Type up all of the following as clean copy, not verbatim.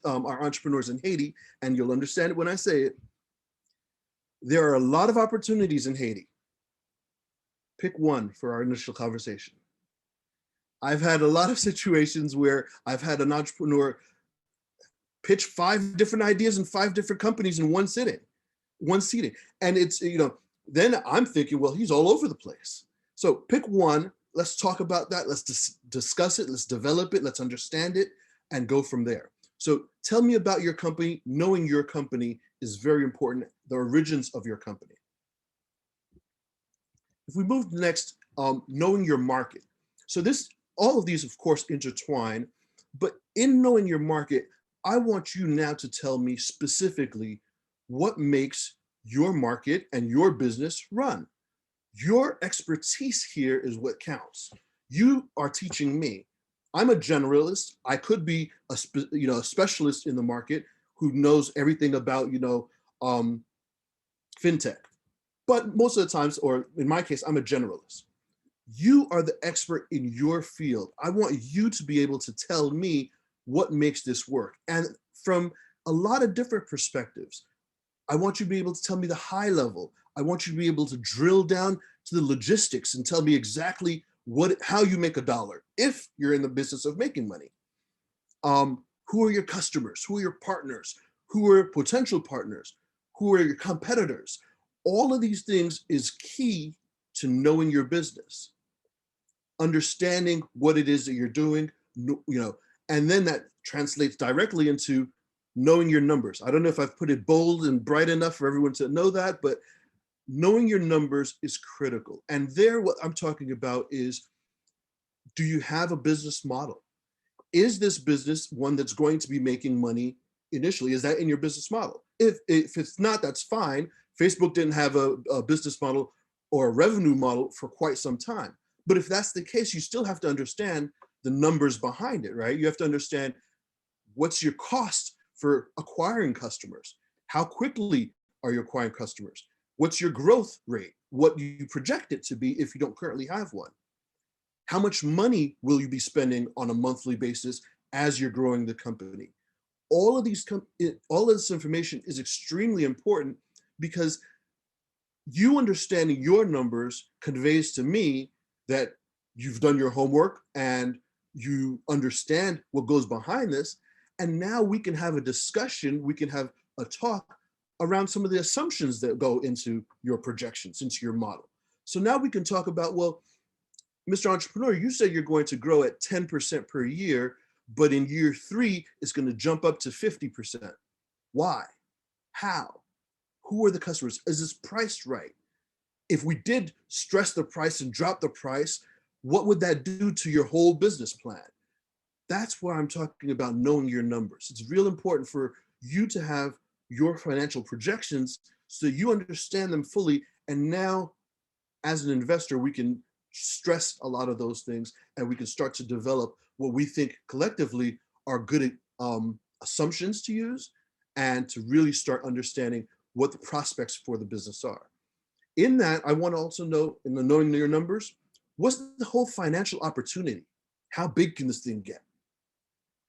our entrepreneurs in Haiti, and you'll understand it when I say it. There are a lot of opportunities in Haiti. Pick one for our initial conversation. I've had a lot of situations where I've had an entrepreneur pitch 5 different ideas in 5 different companies in one seating. And it's, then I'm thinking, well, he's all over the place. So pick one, let's talk about that. Let's discuss it. Let's develop it. Let's understand it and go from there. So tell me about your company. Knowing your company is very important. The origins of your company. If we move next, knowing your market. So all of these, of course, intertwine, but in knowing your market, I want you now to tell me specifically what makes your market and your business run. Your expertise here is what counts. You are teaching me. I'm a generalist. I could be a specialist in the market who knows everything about fintech, but most of the times, or in my case, I'm a generalist. You are the expert in your field. I want you to be able to tell me what makes this work, and from a lot of different perspectives. I want you to be able to tell me the high level. I want you to be able to drill down to the logistics and tell me exactly how you make a dollar if you're in the business of making money. Who are your customers? Who are your partners? Who are potential partners? Who are your competitors? All of these things is key to knowing your business, understanding what it is that you're doing, and then that translates directly into knowing your numbers. I don't know if I've put it bold and bright enough for everyone to know that, but knowing your numbers is critical. And there, what I'm talking about is, do you have a business model? Is this business one that's going to be making money initially? Is that in your business model? If it's not, that's fine. Facebook didn't have a business model or a revenue model for quite some time. But if that's the case, you still have to understand the numbers behind it, right? You have to understand what's your cost for acquiring customers? How quickly are you acquiring customers? What's your growth rate? What you project it to be if you don't currently have one? How much money will you be spending on a monthly basis as you're growing the company? All of this information is extremely important, because you understanding your numbers conveys to me that you've done your homework and you understand what goes behind this. And now we can have a discussion, we can have a talk around some of the assumptions that go into your projections, into your model. So now we can talk about, well, Mr. Entrepreneur, you said you're going to grow at 10% per year, but in year 3, it's going to jump up to 50%. Why? How? Who are the customers? Is this priced right? If we did stress the price and drop the price, what would that do to your whole business plan? That's why I'm talking about knowing your numbers. It's real important for you to have your financial projections so you understand them fully. And now, as an investor, we can stress a lot of those things and we can start to develop what we think collectively are good assumptions to use, and to really start understanding what the prospects for the business are. In that, I want to also know, in the knowing your numbers, what's the whole financial opportunity? How big can this thing get?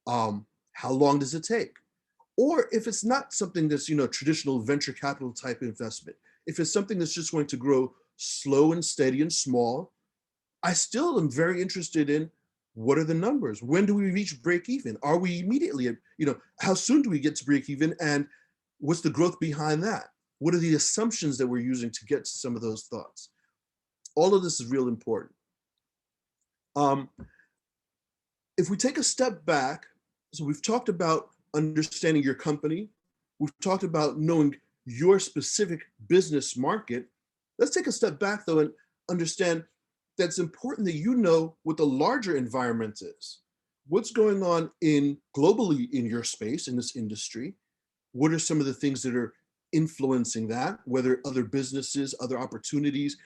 How long does it take? Or if it's not something that's, traditional venture capital type investment, if it's something that's just going to grow slow and steady and small, I still am very interested in, what are the numbers? When do we reach break even? Are we immediately, how soon do we get to break even? And what's the growth behind that? What are the assumptions that we're using to get to some of those thoughts? All of this is real important. If we take a step back, so we've talked about understanding your company. We've talked about knowing your specific business market. Let's take a step back though and understand that it's important that you know what the larger environment is. What's going on globally in your space, in this industry? What are some of the things that are influencing that, whether other businesses, other opportunities,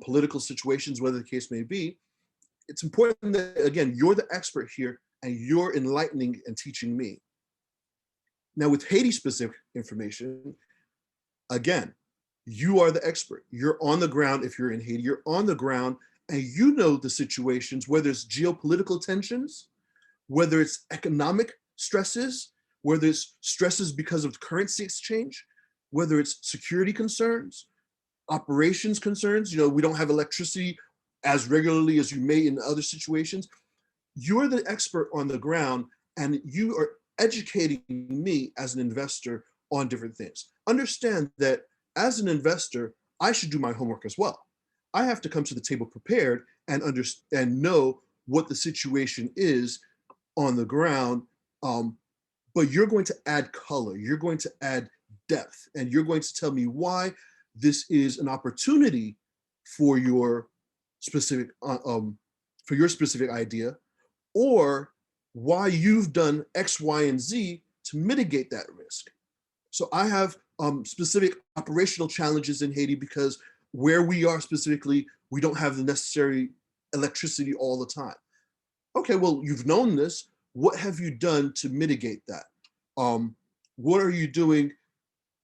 political situations, whatever the case may be? It's important that, again, you're the expert here and you're enlightening and teaching me. Now, with Haiti-specific information, again, you are the expert. You're on the ground. If you're in Haiti, you're on the ground and you know the situations, whether it's geopolitical tensions, whether it's economic stresses, whether it's stresses because of currency exchange, whether it's security concerns, operations concerns, we don't have electricity as regularly as you may in other situations. You're the expert on the ground, and you are educating me as an investor on different things. Understand that as an investor, I should do my homework as well. I have to come to the table prepared and understand and know what the situation is on the ground. But you're going to add color, you're going to add depth, and you're going to tell me why this is an opportunity for your specific idea, or why you've done X, Y, and Z to mitigate that risk. So I have specific operational challenges in Haiti because where we are specifically, we don't have the necessary electricity all the time. Okay, well, you've known this. What have you done to mitigate that? What are you doing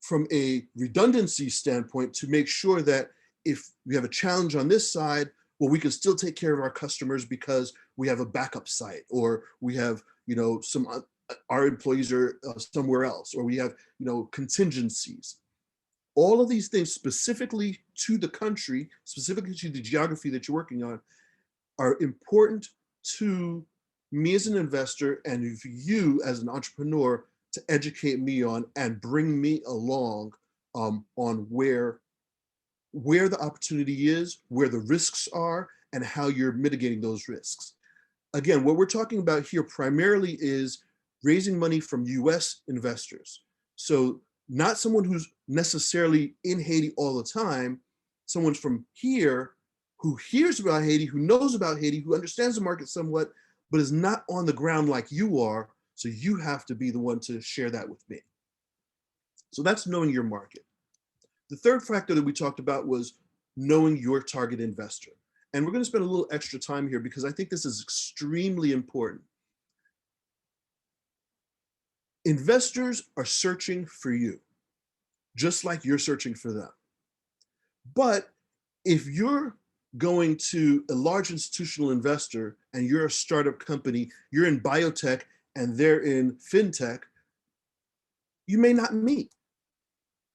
from a redundancy standpoint to make sure that if we have a challenge on this side, well, we can still take care of our customers because we have a backup site, or we have, our employees are somewhere else, or we have, contingencies. All of these things specifically to the country, specifically to the geography that you're working on, are important to me as an investor and for you as an entrepreneur to educate me on and bring me along on where the opportunity is, where the risks are, and how you're mitigating those risks. Again, what we're talking about here primarily is raising money from US investors. So not someone who's necessarily in Haiti all the time, someone from here who hears about Haiti, who knows about Haiti, who understands the market somewhat, but is not on the ground like you are. So you have to be the one to share that with me. So that's knowing your market. The third factor that we talked about was knowing your target investor. And we're going to spend a little extra time here because I think this is extremely important. Investors are searching for you, just like you're searching for them. But if you're going to a large institutional investor and you're a startup company, you're in biotech and they're in fintech, you may not meet.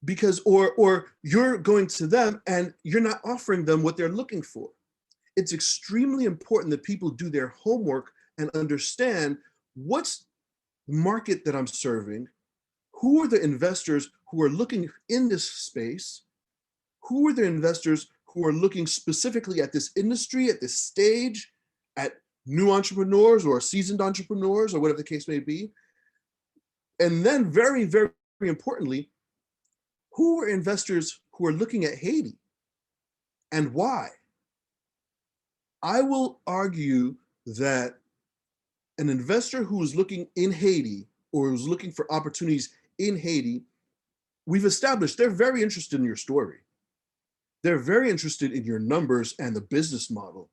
Because, or you're going to them and you're not offering them what they're looking for. It's extremely important that people do their homework and understand what's the market that I'm serving, who are the investors who are looking in this space, who are the investors who are looking specifically at this industry, at this stage, at new entrepreneurs or seasoned entrepreneurs or whatever the case may be. And then very, very importantly, who are investors who are looking at Haiti and why? I will argue that an investor who is looking in Haiti or who's looking for opportunities in Haiti, we've established they're very interested in your story. They're very interested in your numbers and the business model.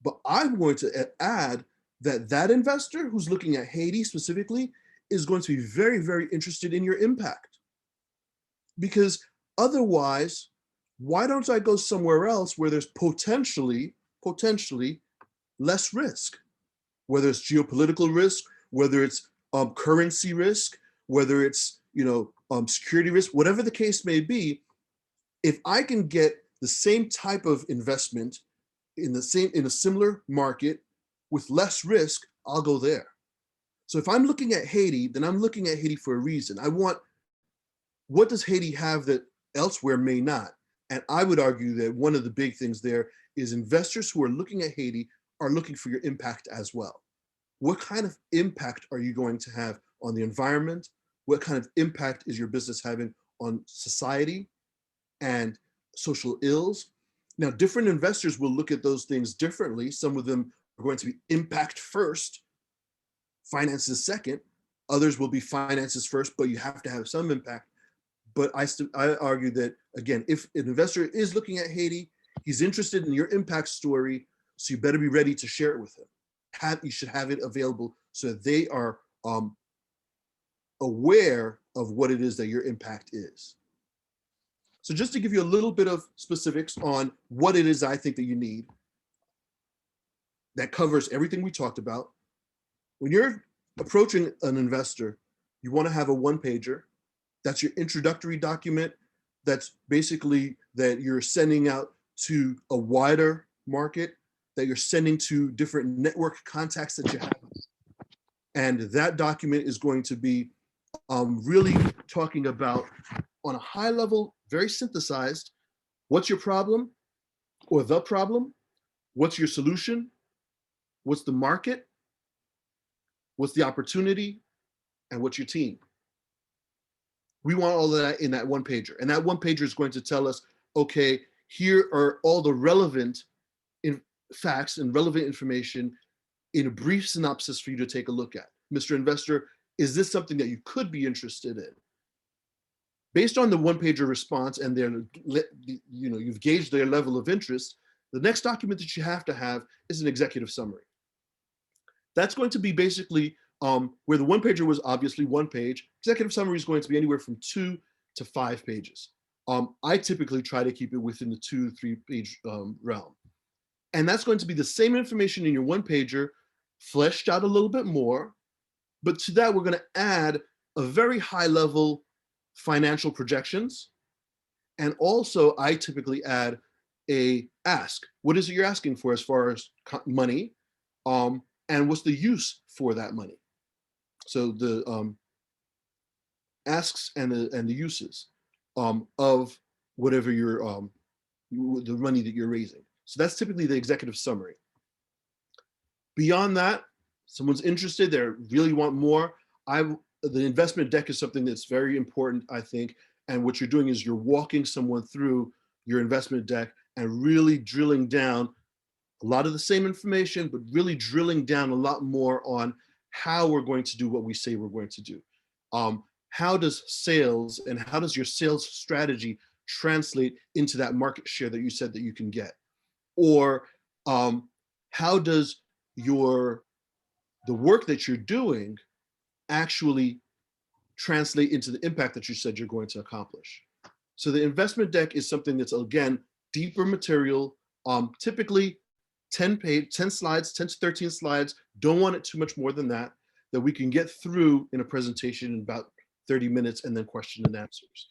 But I'm going to add that that investor who's looking at Haiti specifically is going to be very, very interested in your impact. Because otherwise, why don't I go somewhere else where there's potentially less risk, whether it's geopolitical risk, whether it's currency risk, whether it's security risk, whatever the case may be. If I can get the same type of investment in a similar market with less risk, I'll go there. So if I'm looking at Haiti, then I'm looking at Haiti for a reason. I want, what does Haiti have that elsewhere may not? And I would argue that one of the big things there is investors who are looking at Haiti are looking for your impact as well. What kind of impact are you going to have on the environment? What kind of impact is your business having on society and social ills? Now, different investors will look at those things differently. Some of them are going to be impact first, finances second. Others will be finances first, but you have to have some impact. But I argue that, again, if an investor is looking at Haiti, he's interested in your impact story, so you better be ready to share it with him. You should have it available so that they are aware of what it is that your impact is. So just to give you a little bit of specifics on what it is I think that you need, that covers everything we talked about. When you're approaching an investor, You want to have a one-pager. That's your introductory document. That's basically that you're sending out to a wider market, that you're sending to different network contacts that you have. And that document is going to be really talking about, on a high level, very synthesized, what's your problem or the problem? What's your solution? What's the market? What's the opportunity? And what's your team? We want all of that in that one pager. And that one pager is going to tell us, okay, here are all the relevant facts and relevant information in a brief synopsis for you to take a look at. Mr. Investor, is this something that you could be interested in? Based on the one-pager response and their, you've gauged their level of interest, the next document that you have to have is an executive summary. That's going to be basically where the one-pager was obviously one page. Executive summary is going to be anywhere from 2 to 5 pages. I typically try to keep it within the 2 to 3 page realm. And that's going to be the same information in your one-pager, fleshed out a little bit more. But to that, we're going to add a very high-level financial projections. And also, I typically add a ask. What is it you're asking for as far as money? And what's the use for that money? So the asks and the uses of whatever the money that you're raising. So that's typically the executive summary. Beyond that, someone's interested, they really want more. The investment deck is something that's very important, I think. And what you're doing is you're walking someone through your investment deck and really drilling down a lot of the same information, but really drilling down a lot more on how we're going to do what we say we're going to do. How does sales and how does your sales strategy translate into that market share that you said that you can get? Or how does the work that you're doing actually translate into the impact that you said you're going to accomplish? So the investment deck is something that's, again, deeper material, typically 10 slides, 10 to 13 slides. Don't want it too much more than that we can get through in a presentation in about 30 minutes and then question and answers.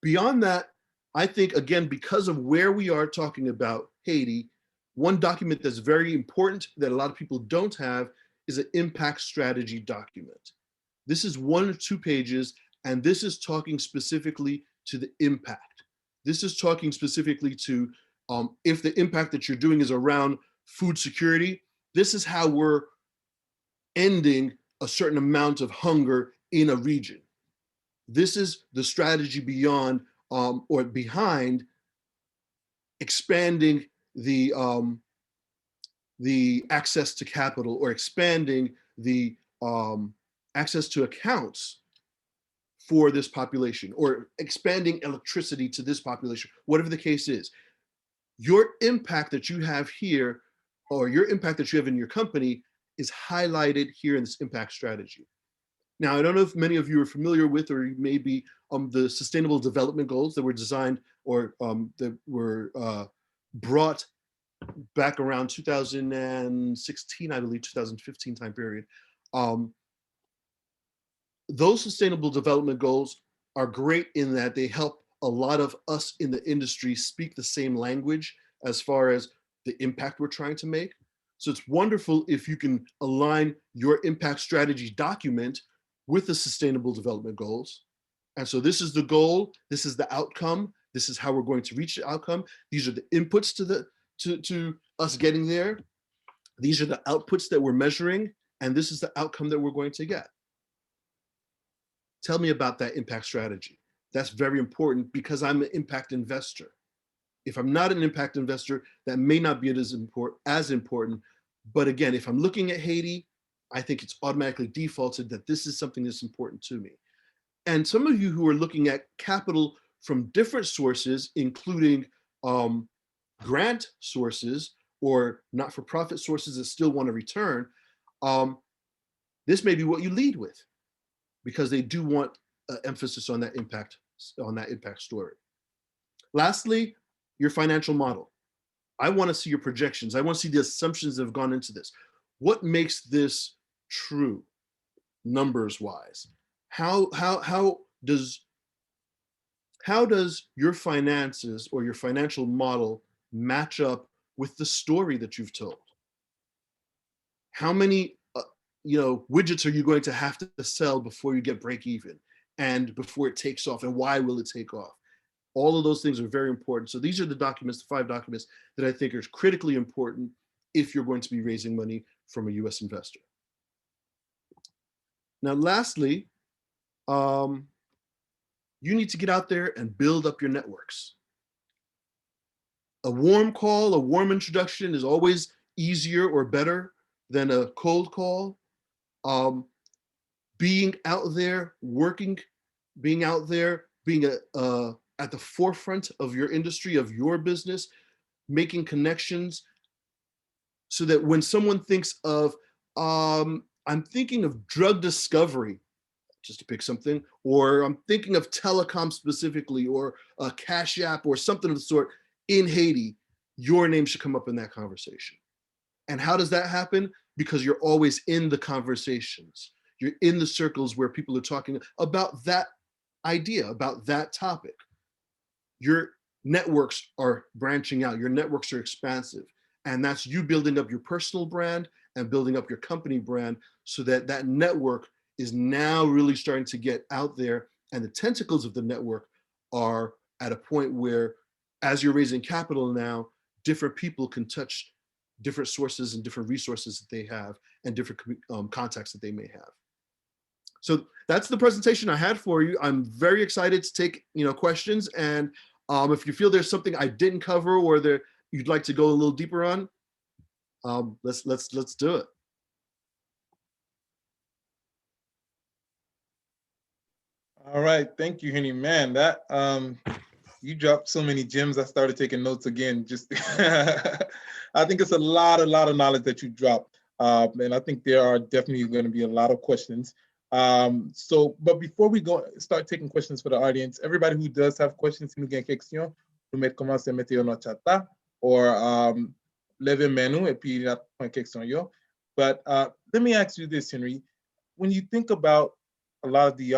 Beyond that, I think, again, because of where we are talking about Haiti, one document that's very important that a lot of people don't have is an impact strategy document. This is 1 or 2 pages, and this is talking specifically to the impact. This is talking specifically to if the impact that you're doing is around food security, this is how we're ending a certain amount of hunger in a region. This is the strategy beyond or behind expanding the access to capital or expanding the access to accounts for this population or expanding electricity to this population, whatever the case is. Your impact that you have here or your impact that you have in your company is highlighted here in this impact strategy. Now, I don't know if many of you are familiar with or maybe the Sustainable Development Goals that were designed or that were brought back around 2016, I believe, 2015 time period. Those Sustainable Development Goals are great in that they help a lot of us in the industry speak the same language as far as the impact we're trying to make. So it's wonderful if you can align your impact strategy document with the Sustainable Development Goals. And so this is the goal, this is the outcome, this is how we're going to reach the outcome. These are the inputs to us getting there. These are the outputs that we're measuring, and this is the outcome that we're going to get. Tell me about that impact strategy. That's very important because I'm an impact investor. If I'm not an impact investor, that may not be as important. But again, if I'm looking at Haiti, I think it's automatically defaulted that this is something that's important to me. And some of you who are looking at capital from different sources, including grant sources or not-for-profit sources that still want to return, this may be what you lead with because they do want emphasis on that impact story. Lastly, your financial model. I want to see your projections. I want to see the assumptions that have gone into this. What makes this true? numbers wise? How does your finances or your financial model match up with the story that you've told? How many widgets are you going to have to sell before you get break even and before it takes off, and why will it take off? All of those things are very important. So these are the documents, the 5 documents that I think are critically important if you're going to be raising money from a US investor. Now, lastly, you need to get out there and build up your networks. A warm call, a warm introduction is always easier or better than a cold call. Being out there, working, being out there, being at the forefront of your industry, of your business, making connections, so that when someone thinks of, I'm thinking of drug discovery, just to pick something, or I'm thinking of telecom specifically, or a Cash App or something of the sort in Haiti, your name should come up in that conversation. And how does that happen? Because you're always in the conversations. You're in the circles where people are talking about that idea, about that topic. Your networks are branching out. Your networks are expansive. And that's you building up your personal brand and building up your company brand, so that that network is now really starting to get out there, and the tentacles of the network are at a point where, as you're raising capital now, different people can touch different sources and different resources that they have, and different contacts that they may have. So that's the presentation I had for you. I'm very excited to take questions, and if you feel there's something I didn't cover or that you'd like to go a little deeper on, let's do it. All right, thank you, Henny. Man, that you dropped so many gems. I started taking notes again. Just I think it's a lot of knowledge that you dropped, and I think there are definitely going to be a lot of questions. But before we start taking questions for the audience, everybody who does have questions, si nous gen question, nous met commencer mettre yo dans chat là, or levez main nous et puis la question yo. But let me ask you this, Henry. When you think about a lot of the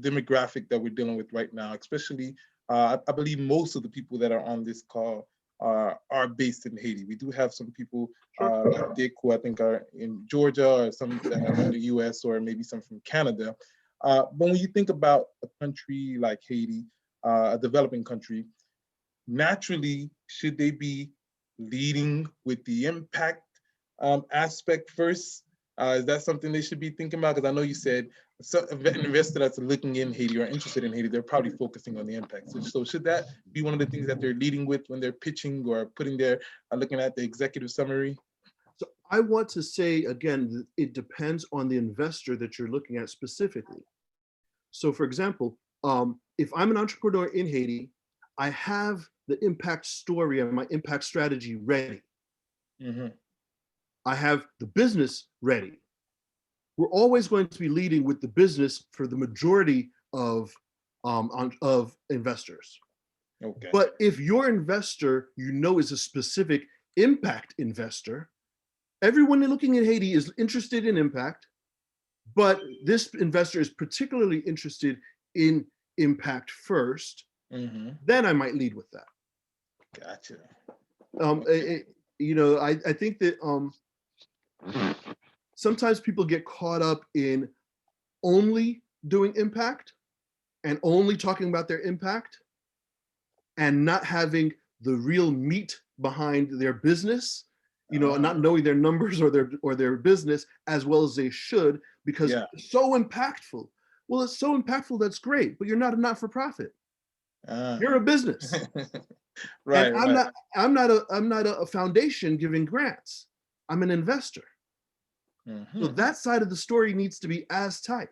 demographic that we're dealing with right now, especially, I believe most of the people that are on this call are based in Haiti. We do have some people, like Dick, who I think are in Georgia, or some that are in the US, or maybe some from Canada. But when you think about a country like Haiti, a developing country, naturally, should they be leading with the impact aspect first? Is that something they should be thinking about? Because I know you said an investor that's looking in Haiti or interested in Haiti, they're probably focusing on the impact. So should that be one of the things that they're leading with when they're pitching or putting their, looking at the executive summary? So I want to say, again, that it depends on the investor that you're looking at specifically. So for example, if I'm an entrepreneur in Haiti, I have the impact story and my impact strategy ready. Mm-hmm. I have the business ready. We're always going to be leading with the business for the majority of investors. Okay. But if your investor, is a specific impact investor, everyone looking in Haiti is interested in impact, but this investor is particularly interested in impact first, then I might lead with that. Gotcha. I think that sometimes people get caught up in only doing impact and only talking about their impact and not having the real meat behind their business, not knowing their numbers or their business as well as they should, because it's so impactful. Well, it's so impactful, that's great, but you're not a not-for-profit. You're a business. Right. And I'm not a foundation giving grants. I'm an investor. So that side of the story needs to be as tight.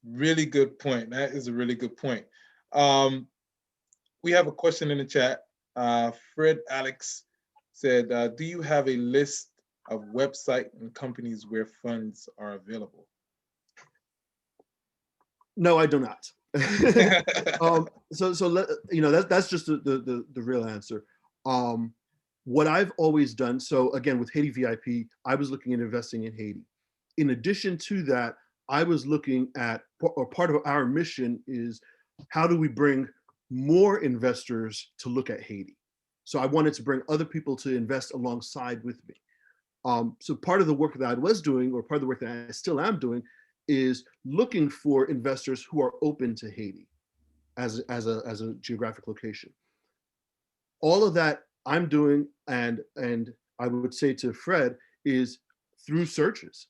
Really good point. That is a really good point. We have a question in the chat. Fred Alex said, do you have a list of website and companies where funds are available? No, I do not. That's just the real answer. What I've always done, so again, with Haiti VIP, I was looking at investing in Haiti. in addition to that, I was looking at, or part of our mission is, how do we bring more investors to look at Haiti? So I wanted to bring other people to invest alongside with me. So part of the work that I was doing, or part of the work that I still am doing, is looking for investors who are open to Haiti as a geographic location. All of that I'm doing, and I would say to Fred, is through searches.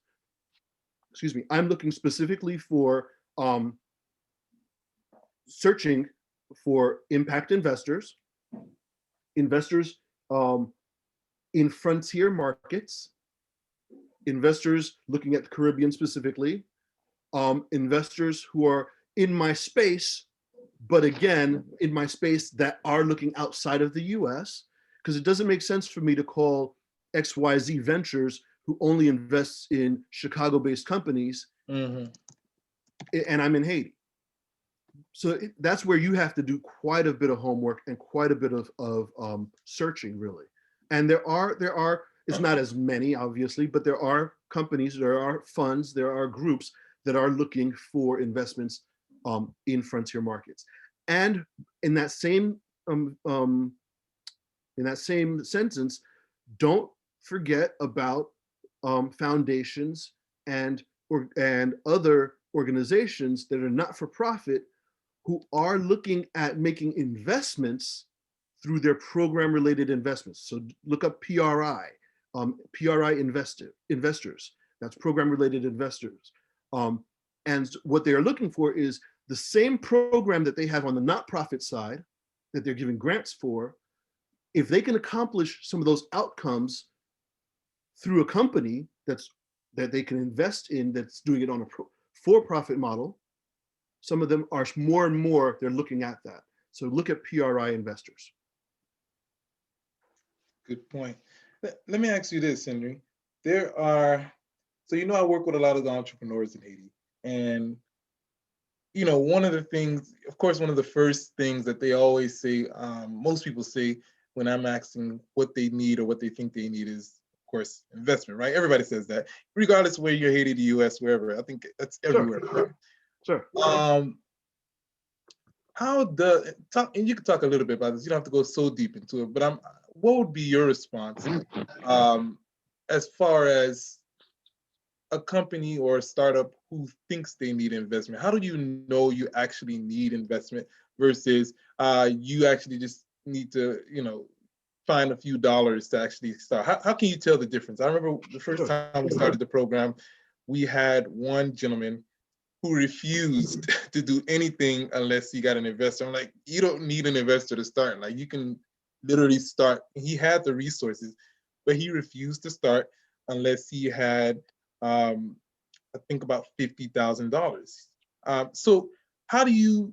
Excuse me, I'm looking specifically for searching for impact investors, investors in frontier markets, investors looking at the Caribbean specifically, investors who are in my space, but again, in my space that are looking outside of the US, because it doesn't make sense for me to call XYZ Ventures, who only invests in Chicago-based companies, and I'm in Haiti. So that's where you have to do quite a bit of homework and quite a bit of searching, really. And there are, it's not as many, obviously, but there are companies, there are funds, there are groups that are looking for investments in frontier markets. And in that same sentence, don't forget about foundations and other organizations that are not for profit, who are looking at making investments through their program related investments. So look up PRI, PRI investors, that's program related investors. And what they are looking for is the same program that they have on the not-profit side that they're giving grants for. If they can accomplish some of those outcomes through a company that they can invest in, that's doing it on a for-profit model, some of them are more and more, they're looking at that. So look at PRI investors. Good point. Let me ask you this, Henry. There are, so I work with a lot of the entrepreneurs in Haiti, and one of the things, of course, one of the first things that they always say, most people say when I'm asking what they need or what they think they need is, of course, investment, right? Everybody says that, regardless of where you're Haiti, the US, wherever. I think that's everywhere. Sure. How talk, and you can talk a little bit about this. You don't have to go so deep into it, but what would be your response as far as a company or a startup who thinks they need investment? How do you know you actually need investment versus you actually just need to, find a few dollars to actually start? How can you tell the difference? I remember the first time we started the program, we had one gentleman who refused to do anything unless he got an investor. I'm like, you don't need an investor to start. Like, you can literally start. He had the resources, but he refused to start unless he had, I think, about $50,000. So how do you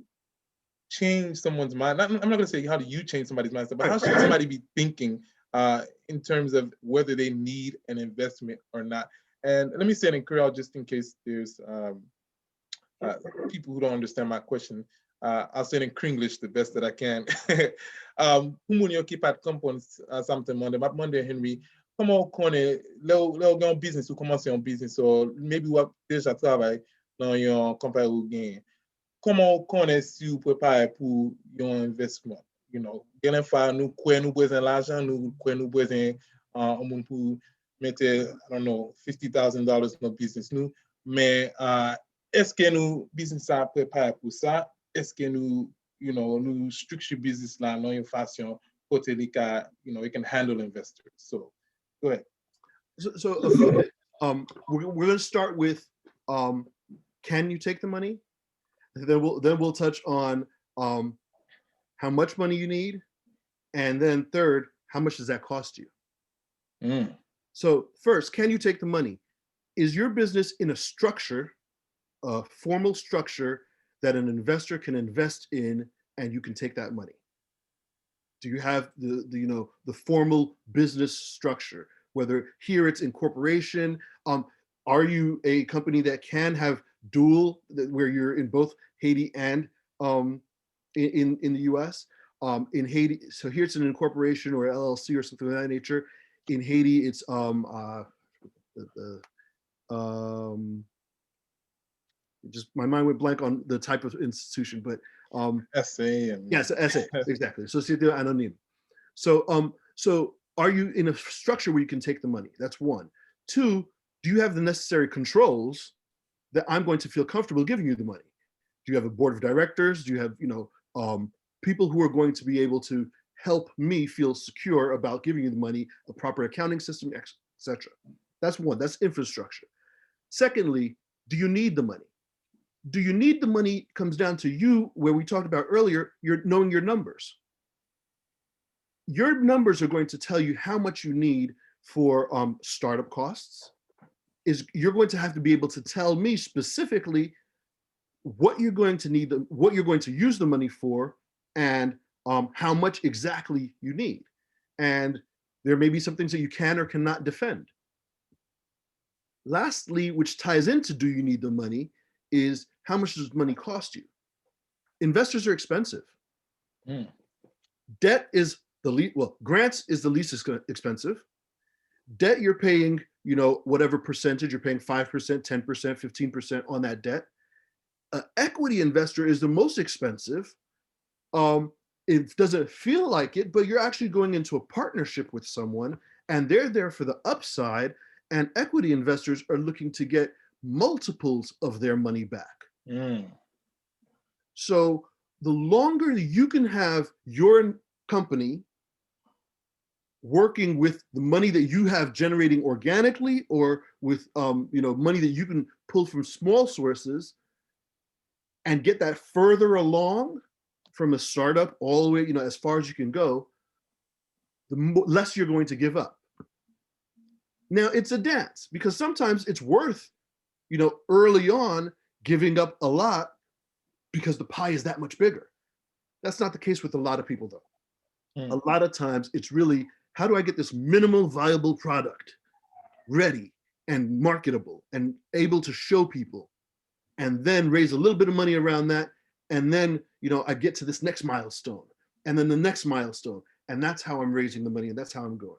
change someone's mind? I'm not going to say how do you change somebody's mindset, but how should somebody be thinking in terms of whether they need an investment or not? And let me say it in Creole just in case there's people who don't understand my question. I'll say it in Kringlish the best that I can. Moun yo ki pat kompon something Monday. My Monday, Henry, comment connaît le business ou commencer un business or maybe ou déjà travail dans yon compagnie ou gain. Comment connaît si ou prépare pour yon investment? Gen fois nous kwen nous besoin l'argent, nous kwen nous besoin un moun pour mettre, I don't know, $50,000 dans business nous, mais est-ce que nous business a préparé pour ça? Est-ce que nous, nous structure business là dans une façon pour que it can handle investors? So go ahead. So we're going to start with can you take the money? Then we'll touch on how much money you need, and then third, how much does that cost you? So first, can you take the money? Is your business in a structure, a formal structure that an investor can invest in and you can take that money? Do you have the formal business structure? Whether here it's incorporation, are you a company that can have dual, where you're in both Haiti and in the US? In Haiti, so here it's an incorporation or LLC or something of that nature. In Haiti, it's just my mind went blank on the type of institution, but SA and yes, SA, exactly. Société Anonyme. So are you in a structure where you can take the money? That's one. Two, do you have the necessary controls that I'm going to feel comfortable giving you the money? Do you have a board of directors? Do you have, people who are going to be able to help me feel secure about giving you the money, a proper accounting system, etc. That's one, that's infrastructure. Secondly, do you need the money? Do you need the money comes down to you, where we talked about earlier, you're knowing your numbers. Your numbers are going to tell you how much you need for startup costs. You're going to have to be able to tell me specifically what you're going to need, what you're going to use the money for, and how much exactly you need. And there may be some things that you can or cannot defend. Lastly, which ties into do you need the money, is how much does money cost you? Investors are expensive. Debt is the least, well, grants is the least expensive. Debt, you're paying, whatever percentage, you're paying 5%, 10%, 15% on that debt. An equity investor is the most expensive. It doesn't feel like it, but you're actually going into a partnership with someone, and they're there for the upside, and equity investors are looking to get multiples of their money back. So the longer you can have your company working with the money that you have generating organically, or with money that you can pull from small sources, and get that further along from a startup all the way, as far as you can go, the less you're going to give up. Now, it's a dance, because sometimes it's worth, early on giving up a lot because the pie is that much bigger. That's not the case with a lot of people, though. A lot of times it's really, how do I get this minimal viable product ready and marketable and able to show people, and then raise a little bit of money around that, and then I get to this next milestone, and then the next milestone, and that's how I'm raising the money, and that's how I'm going.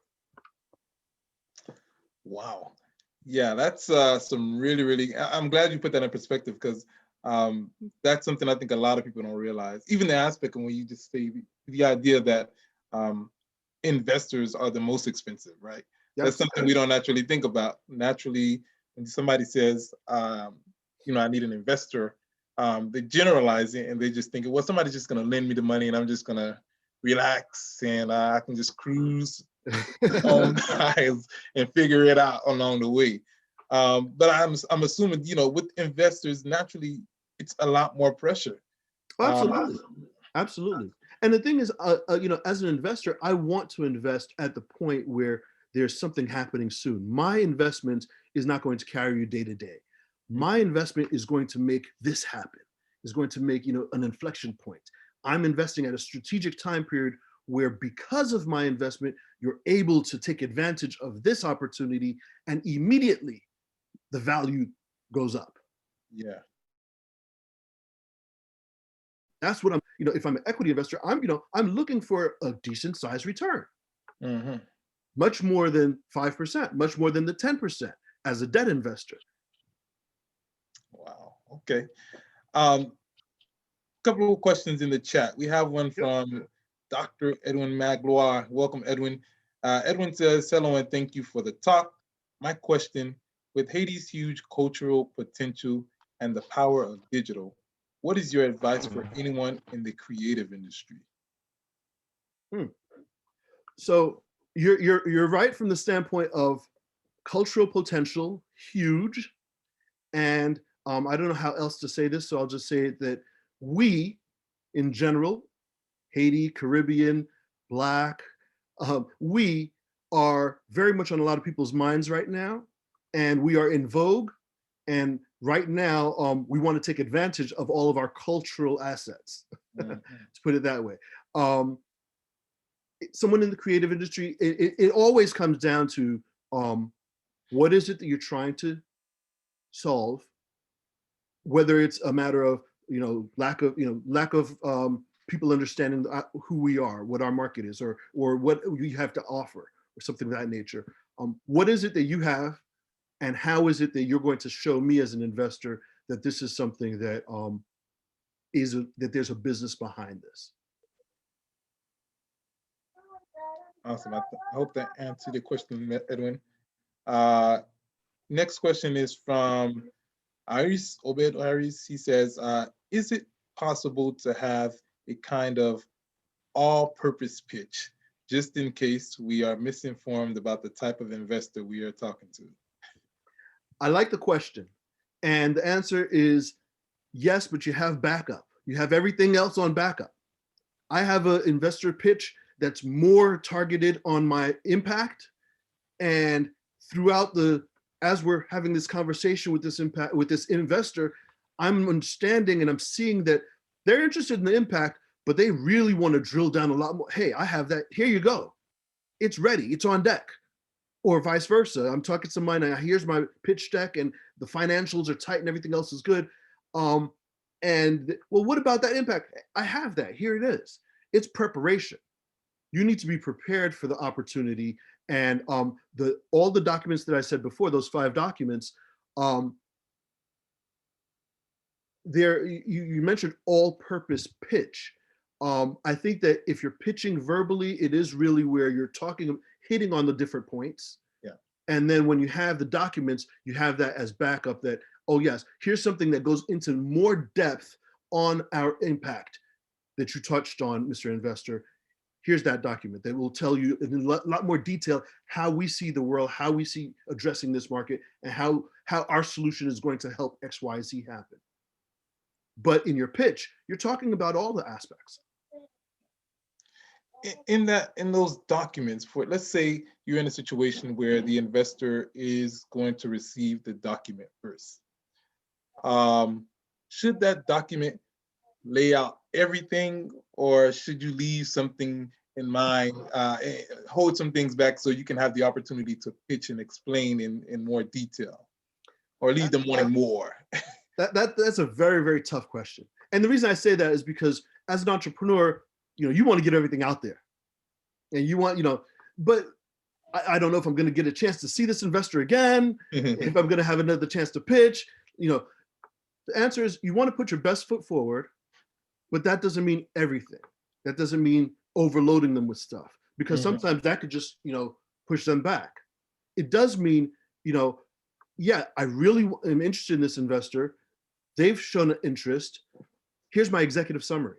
Wow. Yeah, that's some really, I'm glad you put that in perspective, because that's something I think a lot of people don't realize. Even the aspect of when you just say the idea that investors are the most expensive, right? That's something we don't naturally think about. Naturally, when somebody says, I need an investor, they generalize it, and they just think, well, somebody's just going to lend me the money, and I'm just going to relax, and I can just cruise on guys and figure it out along the way. But I'm assuming, with investors, naturally, it's a lot more pressure. Absolutely. And the thing is, as an investor, I want to invest at the point where there's something happening soon. My investment is not going to carry you day to day. My investment is going to make this happen, is going to make, an inflection point. I'm investing at a strategic time period where, because of my investment, you're able to take advantage of this opportunity, and immediately the value goes up. Yeah. That's what I'm, if I'm an equity investor, I'm looking for a decent sized return. Much more than 5%, much more than the 10% as a debt investor. Wow. Okay. Couple of questions in the chat. We have one from Dr. Edwin Magloire. Welcome, Edwin. Edwin says, hello and thank you for the talk. My question, with Haiti's huge cultural potential and the power of digital, what is your advice for anyone in the creative industry? So you're right from the standpoint of cultural potential, huge. And I don't know how else to say this, so I'll just say that we, in general, Haiti, Caribbean, Black, we are very much on a lot of people's minds right now, and we are in vogue. And right now, we want to take advantage of all of our cultural assets, to put it that way. Someone in the creative industry, it always comes down to what is it that you're trying to solve, whether it's a matter of lack of people understanding who we are, what our market is, or what we have to offer, or something of that nature. What is it that you have And how is it that you're going to show me as an investor that this is something that that there's a business behind this? Awesome. I hope that answered your question, Edwin. Next question is from Iris, Obed Iris. He says, is it possible to have a kind of all-purpose pitch, just in case we are misinformed about the type of investor we are talking to? I like the question. And the answer is yes, but you have backup. You have everything else on backup. I have an investor pitch that's more targeted on my impact. And throughout as we're having this conversation with this investor, I'm understanding and I'm seeing that they're interested in the impact, but they really want to drill down a lot more. Hey, I have that. Here you go. It's ready. It's on deck. Or vice versa. I'm talking to somebody, and here's my pitch deck, and the financials are tight, and everything else is good. And well, what about that impact? I have that. Here it is. It's preparation. You need to be prepared for the opportunity. And all the documents that I said before, those 5 documents, you mentioned all-purpose pitch. I think that if you're pitching verbally, it is really where you're hitting on the different points. Yeah. And then when you have the documents, you have that as backup that, oh yes, here's something that goes into more depth on our impact that you touched on, Mr. Investor. Here's that document that will tell you in a lot more detail how we see the world, how we see addressing this market, and how our solution is going to help XYZ happen. But in your pitch, you're talking about all the aspects. In those documents, let's say you're in a situation where the investor is going to receive the document first. Should that document lay out everything, or should you leave something in mind, hold some things back so you can have the opportunity to pitch and explain in more detail, or leave them wanting more? That's a very, very tough question. And the reason I say that is because as an entrepreneur, you want to get everything out there, and you want, but I don't know if I'm going to get a chance to see this investor again, if I'm going to have another chance to pitch. The answer is you want to put your best foot forward, but that doesn't mean everything. That doesn't mean overloading them with stuff, because sometimes that could just, push them back. It does mean, yeah, I really am interested in this investor. They've shown an interest. Here's my executive summary.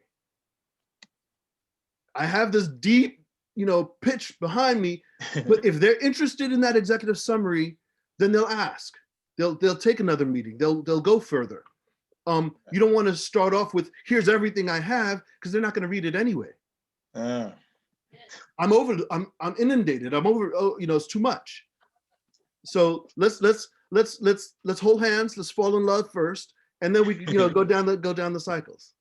I have this deep, pitch behind me, but if they're interested in that executive summary, then they'll ask. They'll take another meeting. They'll go further. You don't want to start off with here's everything I have, because they're not going to read it anyway. I'm inundated. I'm over. It's too much. So let's hold hands. Let's fall in love first, and then we go down the cycles.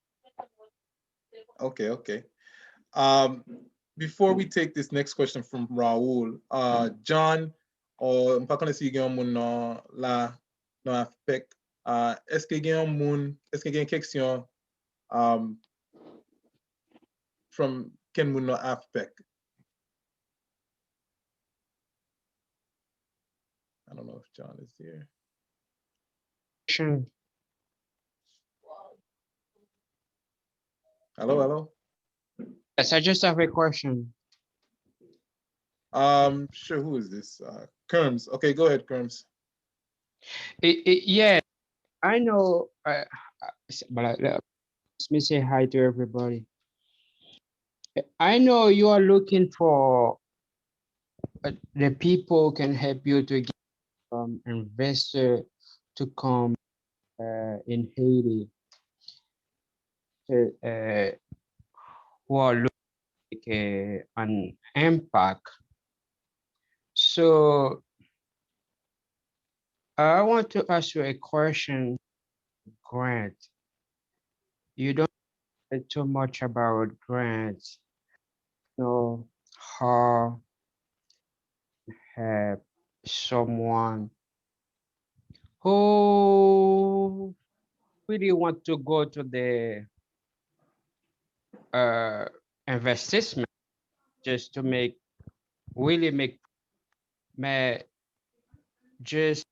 Okay. Before we take this next question from Raul, John, ou pa konen si gen moun la nan AFPEC, eske gen keksyon from ken moun nan AFPEC? I don't know if John is here. Sure. Hello. Yes, I just have a question. Sure. Who is this? Kerms. Okay, go ahead, Kerms. Yeah, I know. But let me say hi to everybody. I know you are looking for the people can help you to get investor to come in Haiti. Who are looking an impact. So I want to ask you a question, Grant. You don't know too much about grants. Know how to help someone who really want to go to the investment just to make just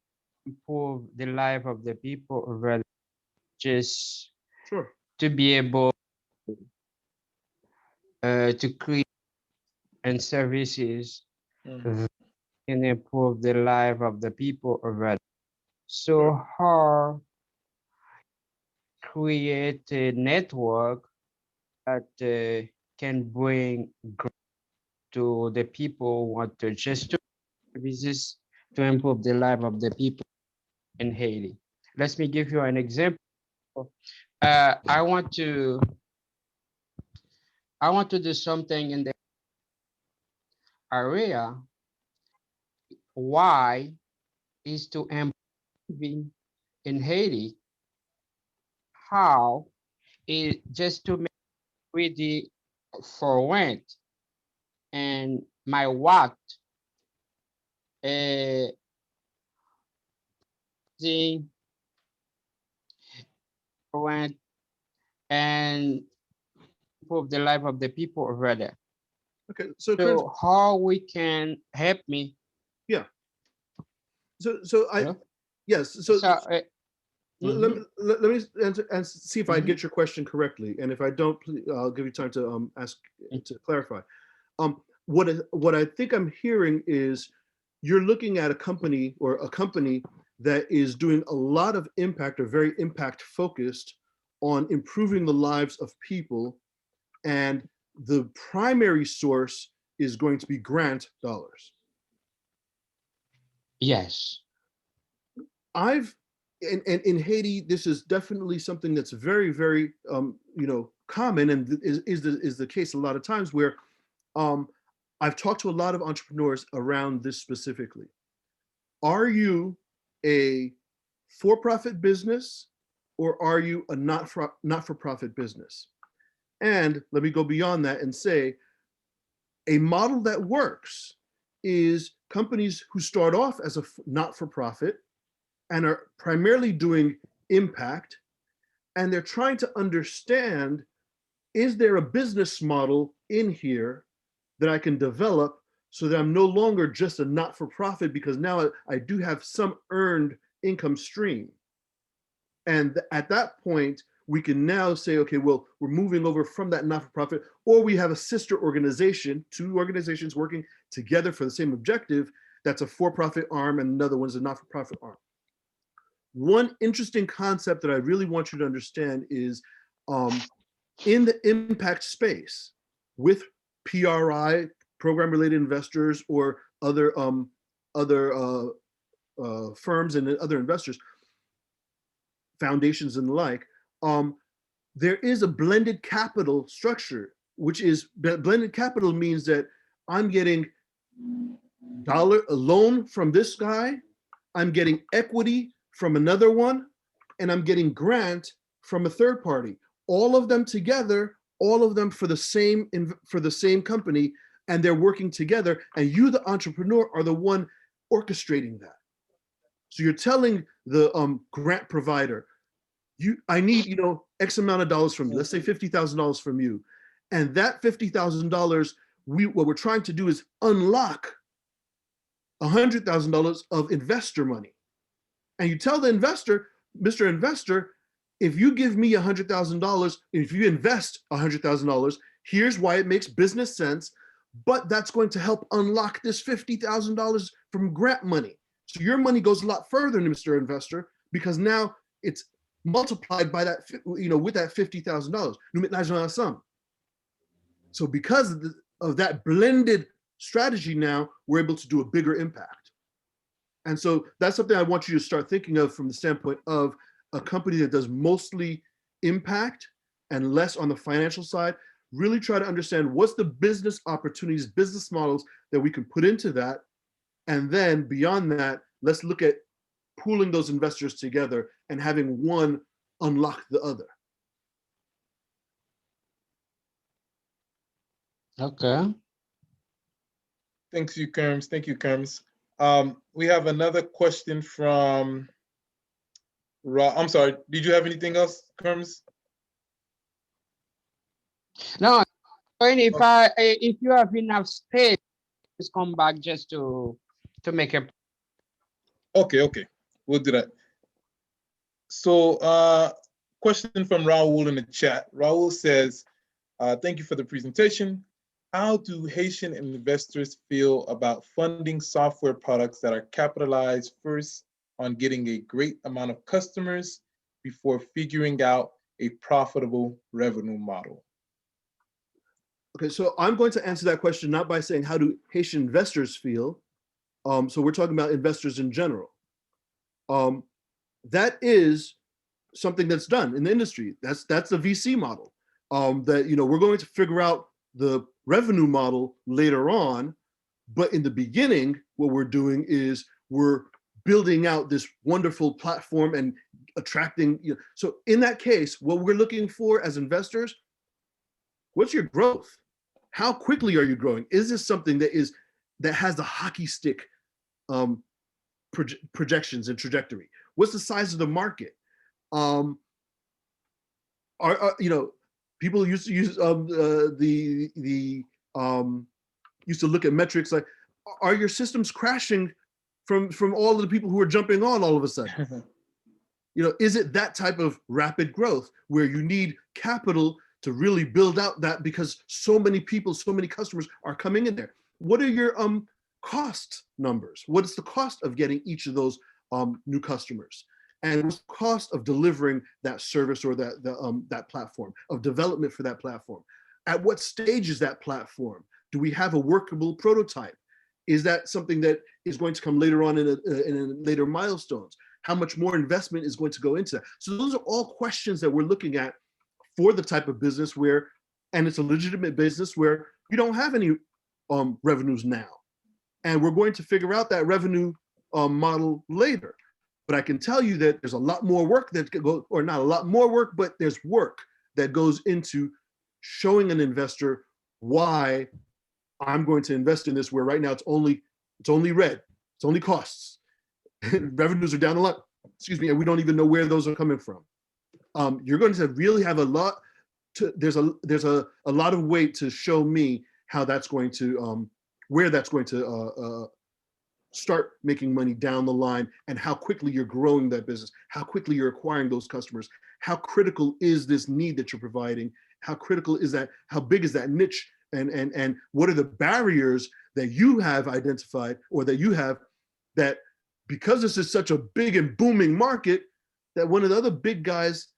improve the life of the people over there, just Sure. to be able to create and services Mhm. that can improve the life of the people over there. So how create a network that can bring growth to the people who want to just do services to improve the life of the people in Haiti. Let me give you an example. I want to do something in the area. Why is to improving in Haiti? How is just to make ready for rent and my what uh, the rent and improve the life of the people over there. Okay. So, So how we can help me? yeah. So Hello? yes. So So mhm, let me answer and see if I mhm, get your question correctly. And if I don't, please, I'll give you time to ask to clarify. What I think I'm hearing is you're looking at a company that is doing a lot of impact or very impact focused on improving the lives of people, and the primary source is going to be grant dollars. yes. I've and in Haiti, this is definitely something that's very, very common, and is the case a lot of times where um, I've talked to a lot of entrepreneurs around this specifically. Are you a for-profit business, or are you a not-for-profit business? And let me go beyond that and say a model that works is companies who start off as a not-for-profit and are primarily doing impact, and they're trying to understand, is there a business model in here that I can develop so that I'm no longer just a not-for-profit, because now I do have some earned income stream. And at that point, we can now say, okay, well, we're moving over from that not-for-profit, or we have a sister organization, two organizations working together for the same objective. That's a for-profit arm, and another one's a not-for-profit arm. One interesting concept that I really want you to understand is in the impact space with PRI, program related investors, or other firms and other investors, foundations and the like, there is a blended capital structure, which is blended capital means that I'm getting a loan from this guy, I'm getting equity from another one, and I'm getting grant from a third party. All of them together, all of them for the same company, and they're working together. And you, the entrepreneur, are the one orchestrating that. So you're telling the grant provider, I need X amount of dollars from you. Let's say $50,000 from you, and that $50,000, what we're trying to do is unlock $100,000 of investor money. And you tell the investor, Mr. Investor, if you give me $100,000, if you invest $100,000, here's why it makes business sense, but that's going to help unlock this $50,000 from grant money. So your money goes a lot further, Mr. Investor, because now it's multiplied by that, with that $50,000. So because of that blended strategy, now we're able to do a bigger impact. And so that's something I want you to start thinking of from the standpoint of a company that does mostly impact and less on the financial side. Really try to understand what's the business opportunities, business models that we can put into that. And then beyond that, let's look at pooling those investors together and having one unlock the other. Okay. Thank you, Kerms. Thank you, Kerms. We have another question from Rob. I'm sorry. Did you have anything else, Kerms? No, if you have enough space, just come back just to make a. Okay. We'll do that. So question from Raul in the chat. Raul says, thank you for the presentation. How do Haitian investors feel about funding software products that are capitalized first on getting a great amount of customers before figuring out a profitable revenue model? Okay, so I'm going to answer that question not by saying how do Haitian investors feel. So we're talking about investors in general. That is something that's done in the industry. That's the VC model. That we're going to figure out the revenue model later on, but in the beginning, what we're doing is we're building out this wonderful platform and attracting. So in that case, what we're looking for as investors, what's your growth? How quickly are you growing? Is this something that has the hockey stick projections and trajectory? What's the size of the market? People used to use used to look at metrics like, are your systems crashing from all of the people who are jumping on all of a sudden? Is it that type of rapid growth where you need capital to really build out that, because so many people, so many customers are coming in there? What are your cost numbers? What is the cost of getting each of those new customers? And what's the cost of delivering that service or that platform, of development for that platform? At what stage is that platform? Do we have a workable prototype? Is that something that is going to come later on in later milestones? How much more investment is going to go into that? So those are all questions that we're looking at for the type of business where, and it's a legitimate business where you don't have any revenues now. And we're going to figure out that revenue model later. But I can tell you that there's a lot more work that goes, or not a lot more work, but there's work that goes into showing an investor why I'm going to invest in this, where right now it's only red, it's only costs. Revenues are down a lot, and we don't even know where those are coming from. You're going to really have a lot there's a lot of weight to show me how that's going to, where that's going to start making money down the line, and how quickly you're growing that business, how quickly you're acquiring those customers, how critical is this need that you're providing, how critical is that, how big is that niche, and what are the barriers that you have identified, or that you have, that because this is such a big and booming market, that one of the other big guys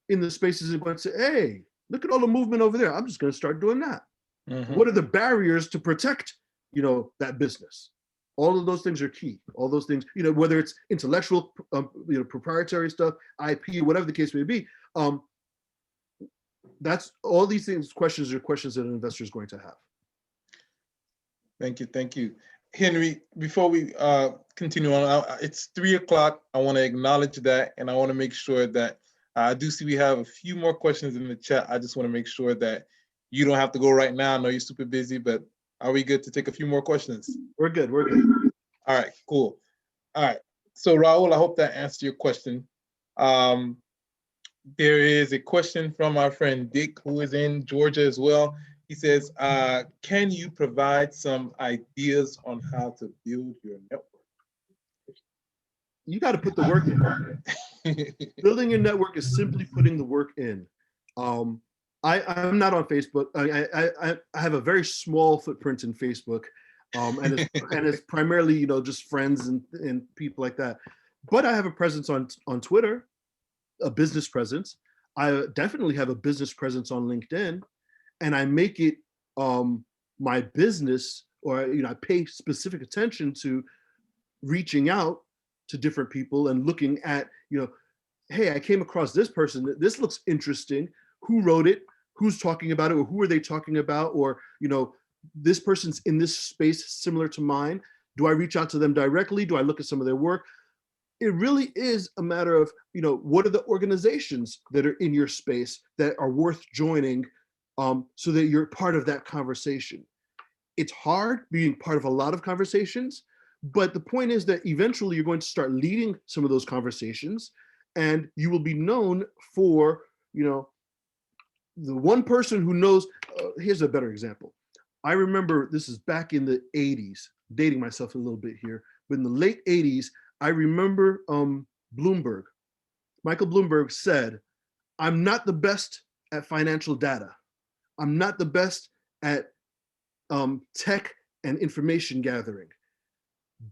in the space is going to say, hey, look at all the movement over there, I'm just going to start doing that. Mm-hmm. What are the barriers to protect that business? All of those things are key. All those things, whether it's intellectual, proprietary stuff, IP, whatever the case may be. That's all these things. Questions are questions that an investor is going to have. Thank you, Henry. Before we continue on, it's 3:00. I want to acknowledge that, and I want to make sure that I do see we have a few more questions in the chat. I just want to make sure that you don't have to go right now. I know you're super busy, but are we good to take a few more questions? We're good. All right, cool. All right. So Raul, I hope that answered your question. There is a question from our friend Dick, who is in Georgia as well. He says, can you provide some ideas on how to build your network? You got to put the work in. Building your network is simply putting the work in. I'm not on Facebook. I have a very small footprint in Facebook, and it's primarily just friends and people like that. But I have a presence on Twitter, a business presence. I definitely have a business presence on LinkedIn, and I make it my business, or I pay specific attention to reaching out to different people and looking at hey, I came across this person. This looks interesting. Who wrote it? Who's talking about it? Or who are they talking about? Or, this person's in this space similar to mine. Do I reach out to them directly? Do I look at some of their work? It really is a matter of, what are the organizations that are in your space that are worth joining, so that you're part of that conversation. It's hard being part of a lot of conversations, but the point is that eventually you're going to start leading some of those conversations, and you will be known for, the one person who knows. Here's a better example. I remember, this is back in the 80s, dating myself a little bit here, but in the late 80s, I remember Bloomberg. Michael Bloomberg said, I'm not the best at financial data. I'm not the best at tech and information gathering.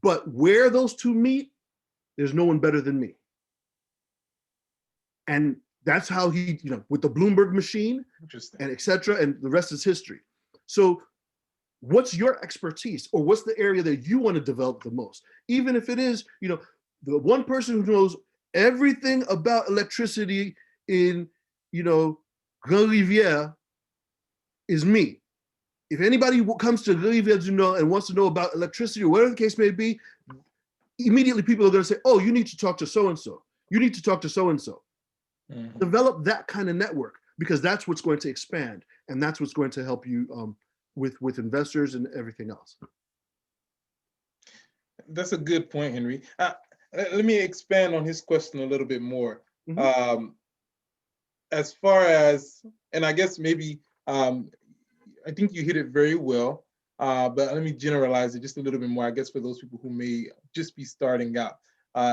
But where those two meet, there's no one better than me. And that's how he, with the Bloomberg machine and et cetera, and the rest is history. So what's your expertise, or what's the area that you want to develop the most? Even if it is, the one person who knows everything about electricity in, Grand Rivière is me. If anybody comes to Grand Rivière and wants to know about electricity or whatever the case may be, immediately people are going to say, oh, you need to talk to so-and-so. You need to talk to so-and-so. Mm-hmm. Develop that kind of network, because that's what's going to expand, and that's what's going to help you with investors and everything else. That's a good point, Henry. Let me expand on his question a little bit more. Mm-hmm. As far as, and I guess maybe, I think you hit it very well, but let me generalize it just a little bit more, I guess, for those people who may just be starting out,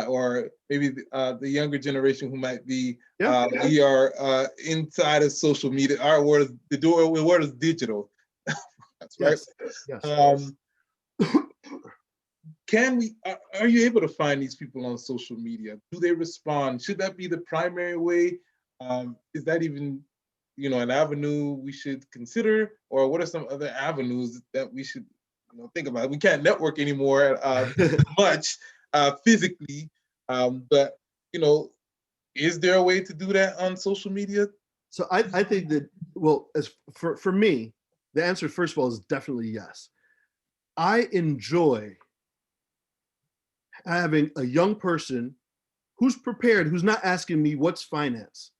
or maybe the younger generation who might be, we are inside of social media. Our word, the word is digital. That's right. Yes. Are you able to find these people on social media? Do they respond? Should that be the primary way? Is that even, an avenue we should consider, or what are some other avenues that we should, think about? We can't network anymore much physically, but is there a way to do that on social media? So I think that, well, as for me, the answer, first of all, is definitely yes. I enjoy having a young person who's prepared, who's not asking me what's finance,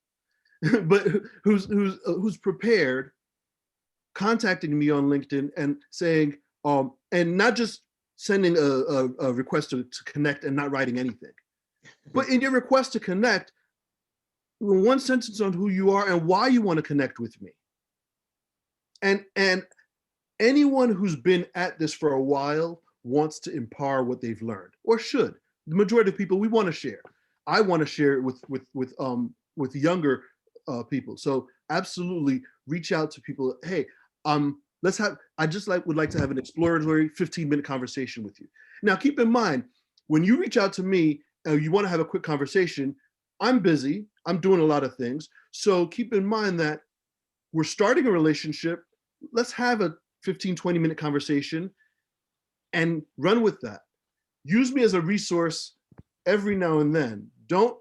but who's prepared, contacting me on LinkedIn and saying, and not just sending a request to connect and not writing anything, but in your request to connect, one sentence on who you are and why you want to connect with me. And anyone who's been at this for a while wants to impart what they've learned, or should. The majority of people, we want to share. I want to share it with younger people. So absolutely reach out to people. Hey, I just would like to have an exploratory 15-minute conversation with you. Now, keep in mind, when you reach out to me, you want to have a quick conversation, I'm busy, I'm doing a lot of things. So keep in mind that we're starting a relationship. Let's have a 15, 20-minute conversation and run with that. Use me as a resource every now and then. Don't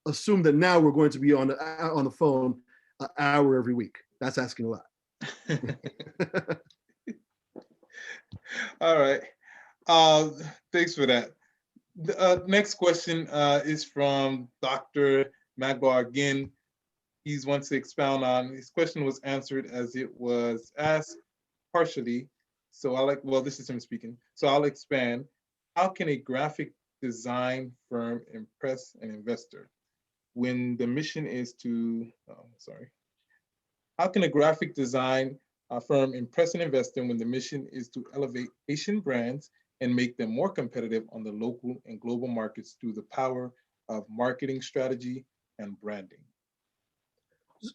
assume that now we're going to be on the phone an hour every week. That's asking a lot. All right. Thanks for that. The next question is from Dr. Magbar again. He wants to expound on, his question was answered as it was asked partially. So this is him speaking. So I'll expand. How can a graphic design firm impress an investor when the mission is to, how can a graphic design firm impress an investor when the mission is to elevate Haitian brands and make them more competitive on the local and global markets through the power of marketing strategy and branding?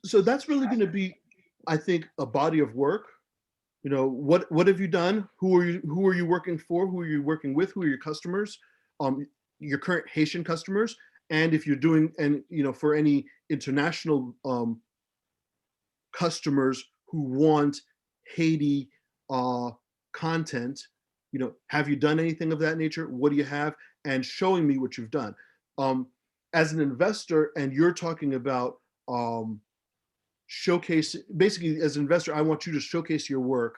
So that's really going to be, I think, a body of work. What have you done? Who are you working for? Who are you working with? Who are your customers? Your current Haitian customers, and if you're doing, and for any international customers who want Haiti content, have you done anything of that nature? What do you have? And showing me what you've done. As an investor, and you're talking about showcase, basically as an investor, I want you to showcase your work.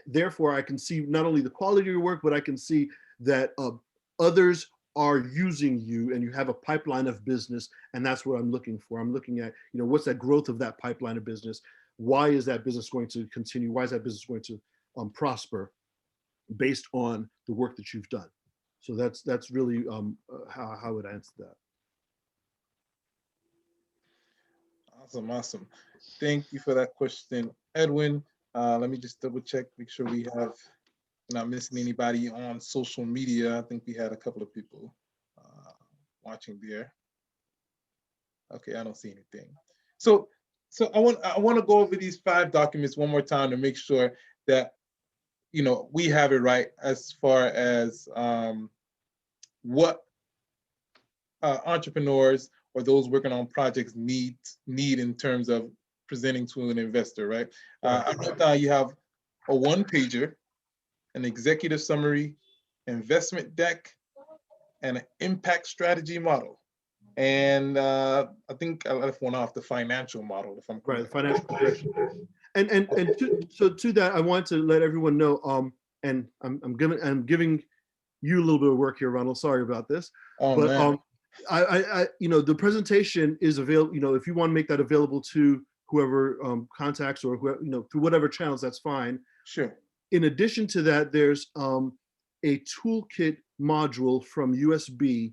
Therefore, I can see not only the quality of your work, but I can see that others are using you and you have a pipeline of business. And that's what I'm looking for. I'm looking at, what's that growth of that pipeline of business? Why is that business going to continue? Why is that business going to prosper based on the work that you've done? So that's really how I would answer that. Awesome. Thank you for that question, Edwin. Let me just double check, make sure we have not missing anybody on social media. I think we had a couple of people watching there. Okay, I don't see anything. So I want to go over these 5 documents one more time to make sure that we have it right as far as what entrepreneurs or those working on projects need in terms of presenting to an investor, right? I wrote down you have a 1-pager, an executive summary, investment deck, and an impact strategy model. And I think I left one off, the financial model, if I'm correct. Right, financial projection. And to that, I want to let everyone know, and I'm giving you a little bit of work here, Ronald. Sorry about this. Oh, but man. I the presentation is available. If you want to make that available to whoever contacts or whoever, through whatever channels, that's fine. Sure. In addition to that, there's a toolkit module from USB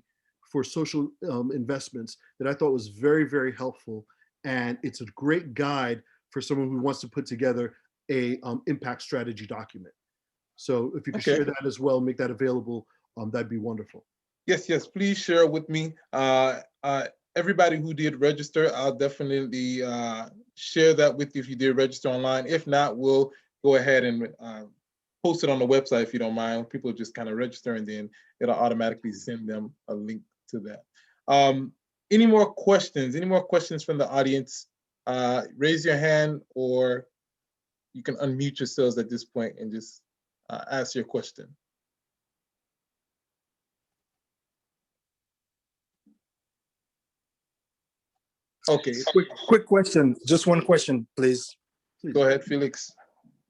for social investments that I thought was very, very helpful. And it's a great guide for someone who wants to put together a impact strategy document. So if you could share that as well, make that available, that'd be wonderful. Yes, please share with me. Everybody who did register, I'll definitely share that with you if you did register online. If not, we'll go ahead and post it on the website if you don't mind. People just kind of register and then it'll automatically send them a link to that. Any more questions? Any more questions from the audience? Raise your hand, or you can unmute yourselves at this point and just ask your question. Okay. Quick question. Just one question, please. Go ahead, Felix.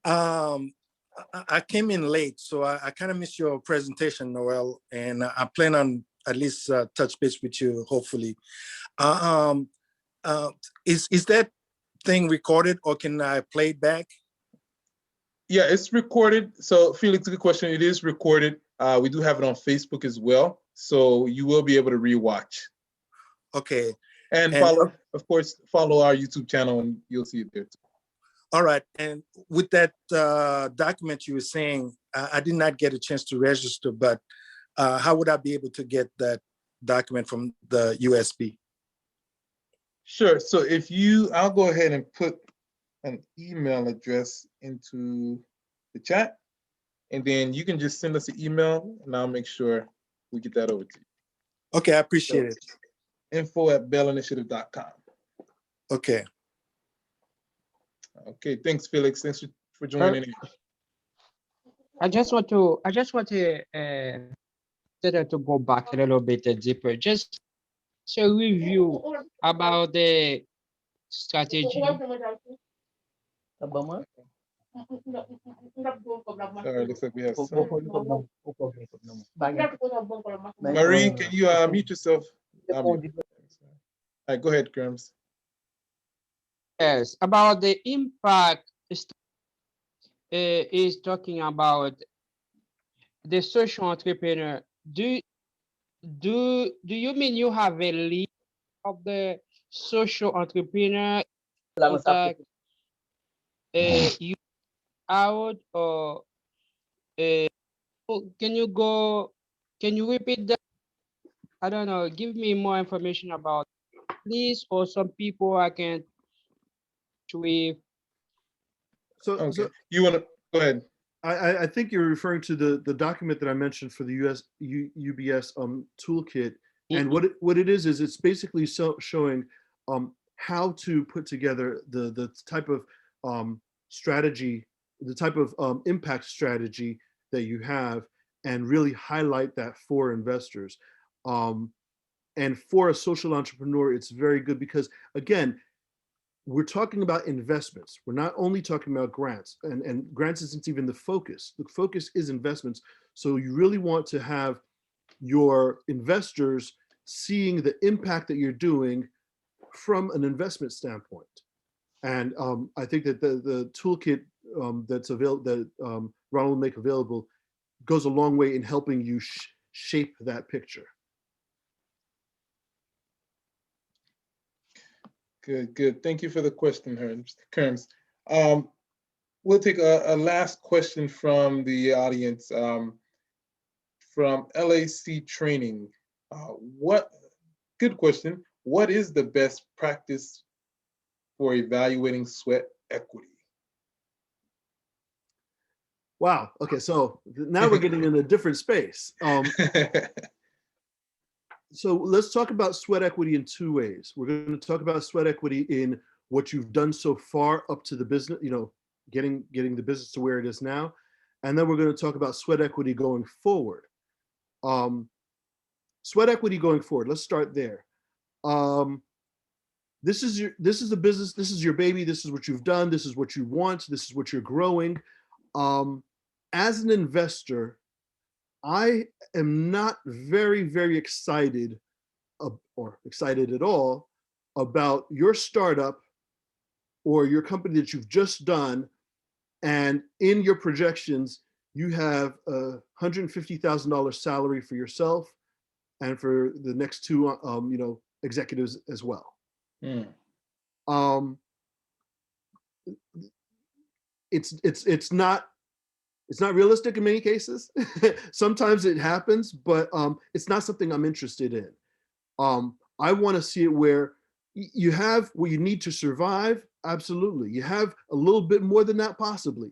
I came in late, so I kind of missed your presentation, Noel, and I plan on at least touch base with you, hopefully. Is that thing recorded, or can I play it back? Yeah, it's recorded. So Felix, good question. It is recorded. We do have it on Facebook as well, so you will be able to rewatch. Okay. And follow, of course, follow our YouTube channel, and you'll see it there too. All right. And with that document you were saying, I did not get a chance to register, but how would I be able to get that document from the USB? Sure. So I'll go ahead and put an email address into the chat, and then you can just send us an email, and I'll make sure we get that over to you. Okay, I appreciate it. info@belinitiative.com. Okay. Okay, thanks, Felix. Thanks for joining in. I just want to go back a little bit deeper. Just a review about the strategy. Sorry, looks like we have some. Marie, can you mute yourself? All right, go ahead, Grams. Yes, about the impact is talking about the social entrepreneur. Do you mean you have a list of the social entrepreneur contact you out, or can you repeat that? I don't know, give me more information about this, or some people I can with. So you want to go ahead? I think you're referring to the document that I mentioned for the UBS toolkit, and what it is it's basically showing how to put together the type of strategy, the type of impact strategy that you have, and really highlight that for investors. And for a social entrepreneur, it's very good because, again, we're talking about investments. We're not only talking about grants, and grants isn't even the focus. The focus is investments. So you really want to have your investors seeing the impact that you're doing from an investment standpoint. And I think that the toolkit that's available, that Ronald will make available, goes a long way in helping you shape that picture. Good. Thank you for the question, Kerms. We'll take a last question from the audience, from LAC Training. Good question. What is the best practice for evaluating sweat equity? Wow. Okay, so now we're getting in a different space. So let's talk about sweat equity in two ways. We're going to talk about sweat equity in what you've done so far up to the business, getting the business to where it is now. And then we're going to talk about sweat equity going forward. Sweat equity going forward, let's start there. This is the business, this is your baby, this is what you've done, this is what you want, this is what you're growing. As an investor, I am not very, very excited or excited at all about your startup or your company that you've just done, and in your projections, you have a $150,000 salary for yourself and for the next two, executives as well. It's not realistic in many cases. Sometimes it happens, but it's not something I'm interested in. I want to see it where you have what you need to survive. Absolutely. You have a little bit more than that possibly,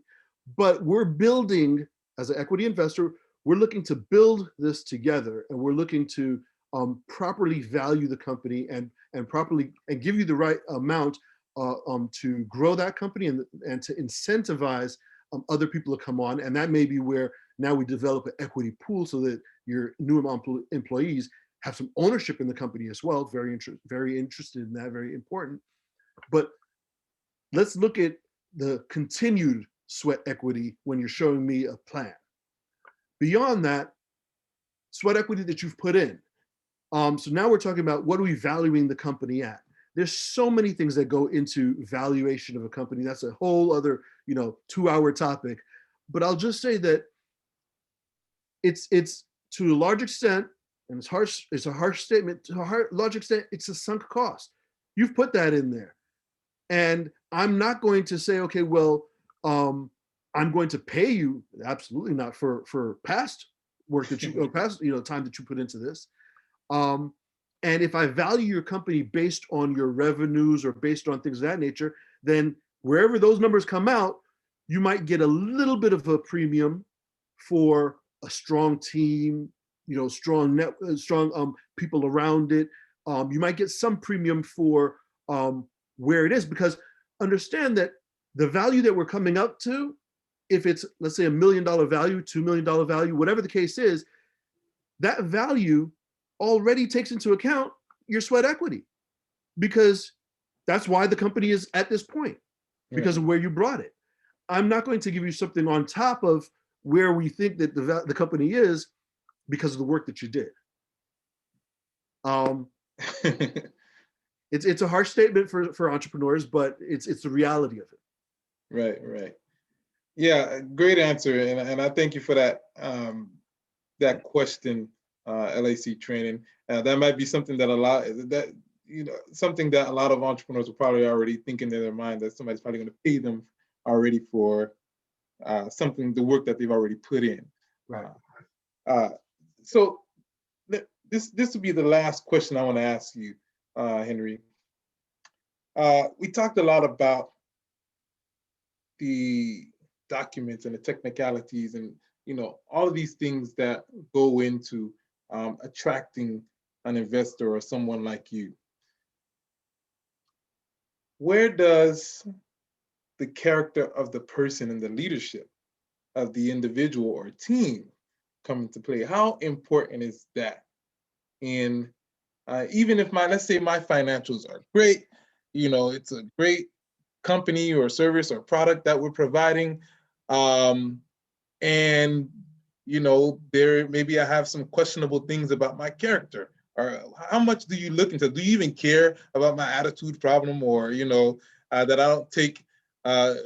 but we're building, as an equity investor, we're looking to build this together, and we're looking to properly value the company and properly and give you the right amount to grow that company and to incentivize other people to come on. And that may be where now we develop an equity pool so that your new employees have some ownership in the company as well. Very interested in that, very important. But let's look at the continued sweat equity when you're showing me a plan. Beyond that, sweat equity that you've put in. So now we're talking about what are we valuing the company at? There's so many things that go into valuation of a company. That's a whole other, 2-hour topic. But I'll just say that it's to a large extent, and it's a harsh statement, to a large extent, it's a sunk cost. You've put that in there. And I'm not going to say, okay, well, I'm going to pay you, absolutely not, for past work that you, past time that you put into this. And if I value your company based on your revenues or based on things of that nature, then wherever those numbers come out, you might get a little bit of a premium for a strong team, strong people around it. You might get some premium for where it is, because understand that the value that we're coming up to, if it's, let's say, $1 million value, $2 million value, whatever the case is, that value already takes into account your sweat equity, because that's why the company is at this point, because of where you brought it. I'm not going to give you something on top of where we think that the company is because of the work that you did. It's a harsh statement for entrepreneurs, but it's the reality of it. Right. Yeah, great answer, and I thank you for that that question, LAC Training. That might be something that something that a lot of entrepreneurs are probably already thinking in their mind, that somebody's probably going to pay them already for the work that they've already put in. Right. So this will be the last question I want to ask you, Henry. We talked a lot about the documents and the technicalities and all of these things that go into attracting an investor or someone like you. Where does the character of the person and the leadership of the individual or team come into play? How important is that? In even if let's say my financials are great, it's a great company or service or product that we're providing, and there maybe I have some questionable things about my character. Or how much do you look into? Do you even care about my attitude problem, or that I don't take? I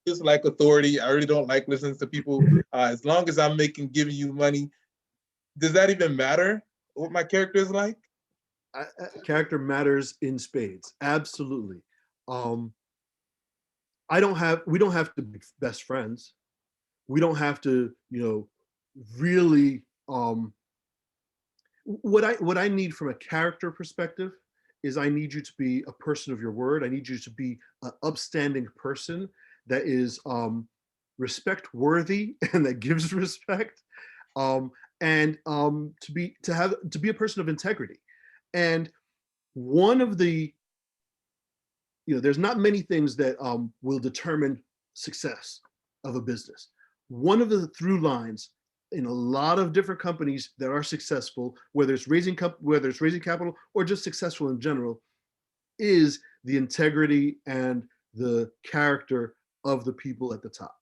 dislike authority. I really don't like listening to people. As long as I'm giving you money, does that even matter what my character is like? Character matters in spades, absolutely. we don't have to be best friends. We don't have to, really, what I need from a character perspective is I need you to be a person of your word. I need you to be an upstanding person that is respect worthy and that gives respect, and to be a person of integrity. And one of the, there's not many things that will determine success of a business. One of the through lines in a lot of different companies that are successful, whether it's raising capital or just successful in general, is the integrity and the character of the people at the top.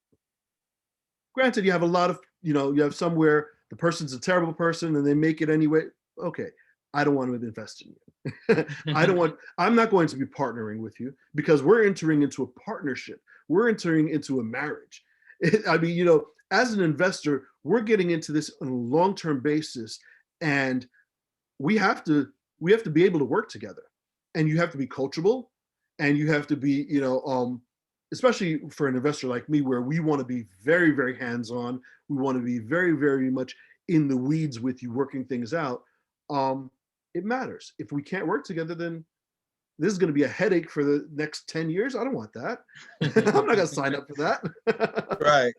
Granted, you have a lot of, you have somewhere the person's a terrible person and they make it anyway. Okay, I don't want to invest in you. I'm not going to be partnering with you because we're entering into a partnership. We're entering into a marriage. I mean, as an investor, we're getting into this on a long-term basis, and we have to be able to work together, and you have to be coachable, and you have to be, especially for an investor like me, where we want to be very, very hands-on. We want to be very, very much in the weeds with you, working things out. It matters. If we can't work together, then this is going to be a headache for the next 10 years. I don't want that. I'm not going to sign up for that. Right.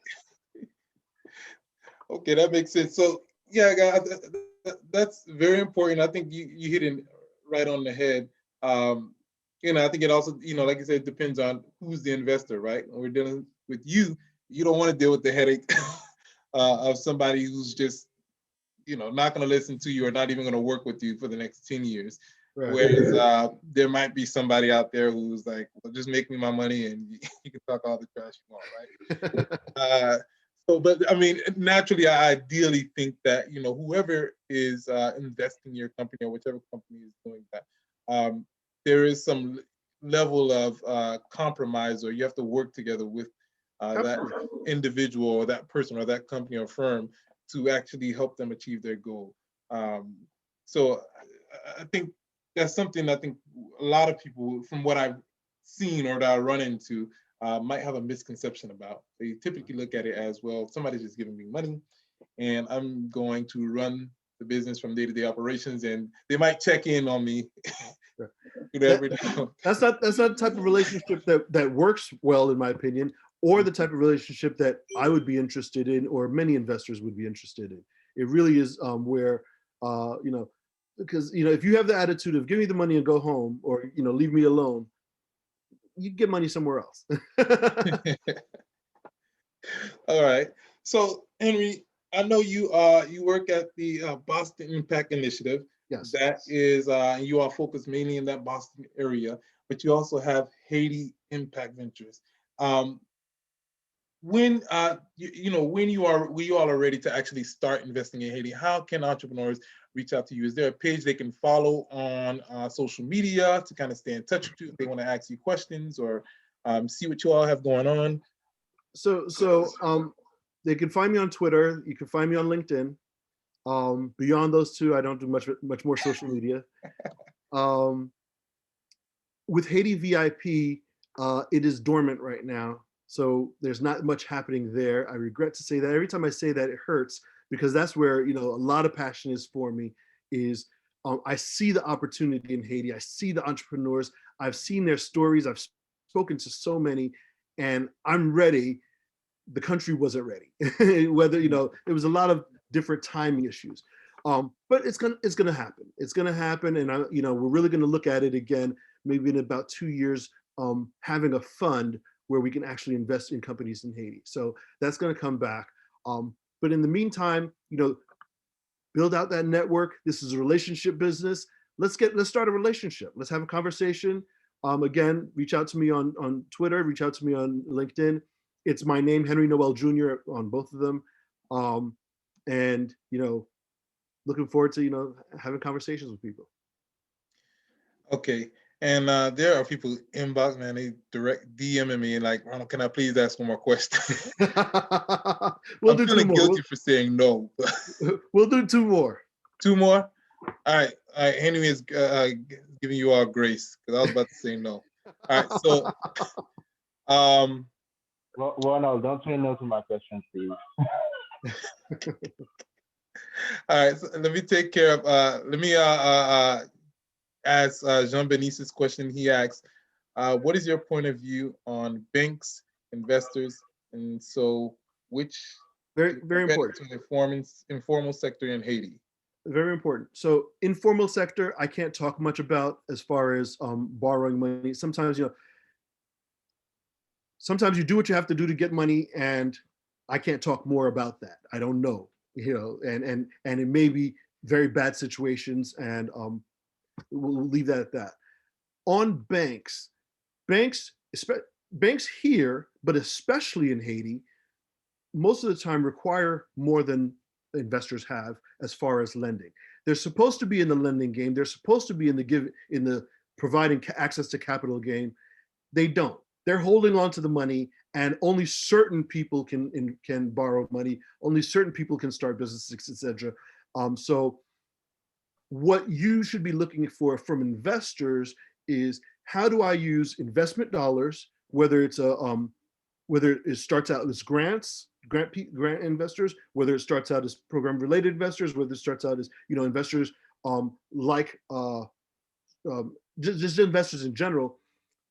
Okay, that makes sense. So yeah, guys, that's very important. I think you hit it right on the head. I think it also, like you said, it depends on who's the investor, right? When we're dealing with you, you don't want to deal with the headache of somebody who's just, not going to listen to you or not even going to work with you for the next 10 years. Right. Whereas there might be somebody out there who's like, well, just make me my money and you can talk all the trash you want, right? But I mean, naturally, I ideally think that, whoever is investing in your company or whichever company is doing that, there is some level of compromise, or you have to work together with that individual or that person or that company or firm to actually help them achieve their goal. So I think that's something I think a lot of people, from what I've seen or that I run into, might have a misconception about. They typically look at it as, well, somebody's just giving me money and I'm going to run the business from day-to-day operations, and they might check in on me every day. That's not the type of relationship that works well, in my opinion, or the type of relationship that I would be interested in, or many investors would be interested in. It really is where, because, if you have the attitude of give me the money and go home, or, leave me alone, you get money somewhere else. All right. So Henry, I know you work at the Boston Impact Initiative. Yes. That is, you are focused mainly in that Boston area, but you also have Haiti Impact Ventures. When when you all are ready to actually start investing in Haiti, how can entrepreneurs reach out to you? Is there a page they can follow on social media to kind of stay in touch with you if they want to ask you questions or see what you all have going on? So they can find me on Twitter. You can find me on LinkedIn. Beyond those two, I don't do much more social media. With Haiti VIP, it is dormant right now. So there's not much happening there. I regret to say that. Every time I say that, it hurts, because that's where, a lot of passion is for me, is I see the opportunity in Haiti. I see the entrepreneurs. I've seen their stories. I've spoken to so many, and I'm ready. The country wasn't ready. Whether, there was a lot of different timing issues. But it's gonna happen. It's gonna happen, and we're really gonna look at it again, maybe in about 2 years, having a fund where we can actually invest in companies in Haiti. So that's gonna come back. But in the meantime, build out that network. This is a relationship business. Let's start a relationship. Let's have a conversation. Again, reach out to me on Twitter, reach out to me on LinkedIn. It's my name, Henry Noel Jr. on both of them. And, looking forward to, having conversations with people. Okay. And there are people inbox, man, they direct DMing me and like, Ronald, can I please ask one more question? We'll I'm do feeling 2 more. guilty for saying no. We'll do 2 more. 2 more? All right. Henry is giving you all grace, because I was about to say no. All right. So Um, Ronald, don't say no to my question, please. all right, so let me take care of, let me ask Jean Benice's question. He asks, what is your point of view on banks, investors, and so which Very, very important. to the informal sector in Haiti? Very important. So informal sector, I can't talk much about as far as borrowing money. Sometimes, sometimes you do what you have to do to get money, and I can't talk more about that. I don't know, and it may be very bad situations, and we'll leave that at that. On banks, banks here, but especially in Haiti, most of the time require more than investors have as far as lending. They're supposed to be in the lending game. They're supposed to be in the providing access to capital game. They don't. They're holding on to the money, and only certain people can borrow money. Only certain people can start businesses, etc. So what you should be looking for from investors is, how do I use investment dollars, whether it's whether it starts out as grant investors, whether it starts out as program related investors, whether it starts out as investors just investors in general,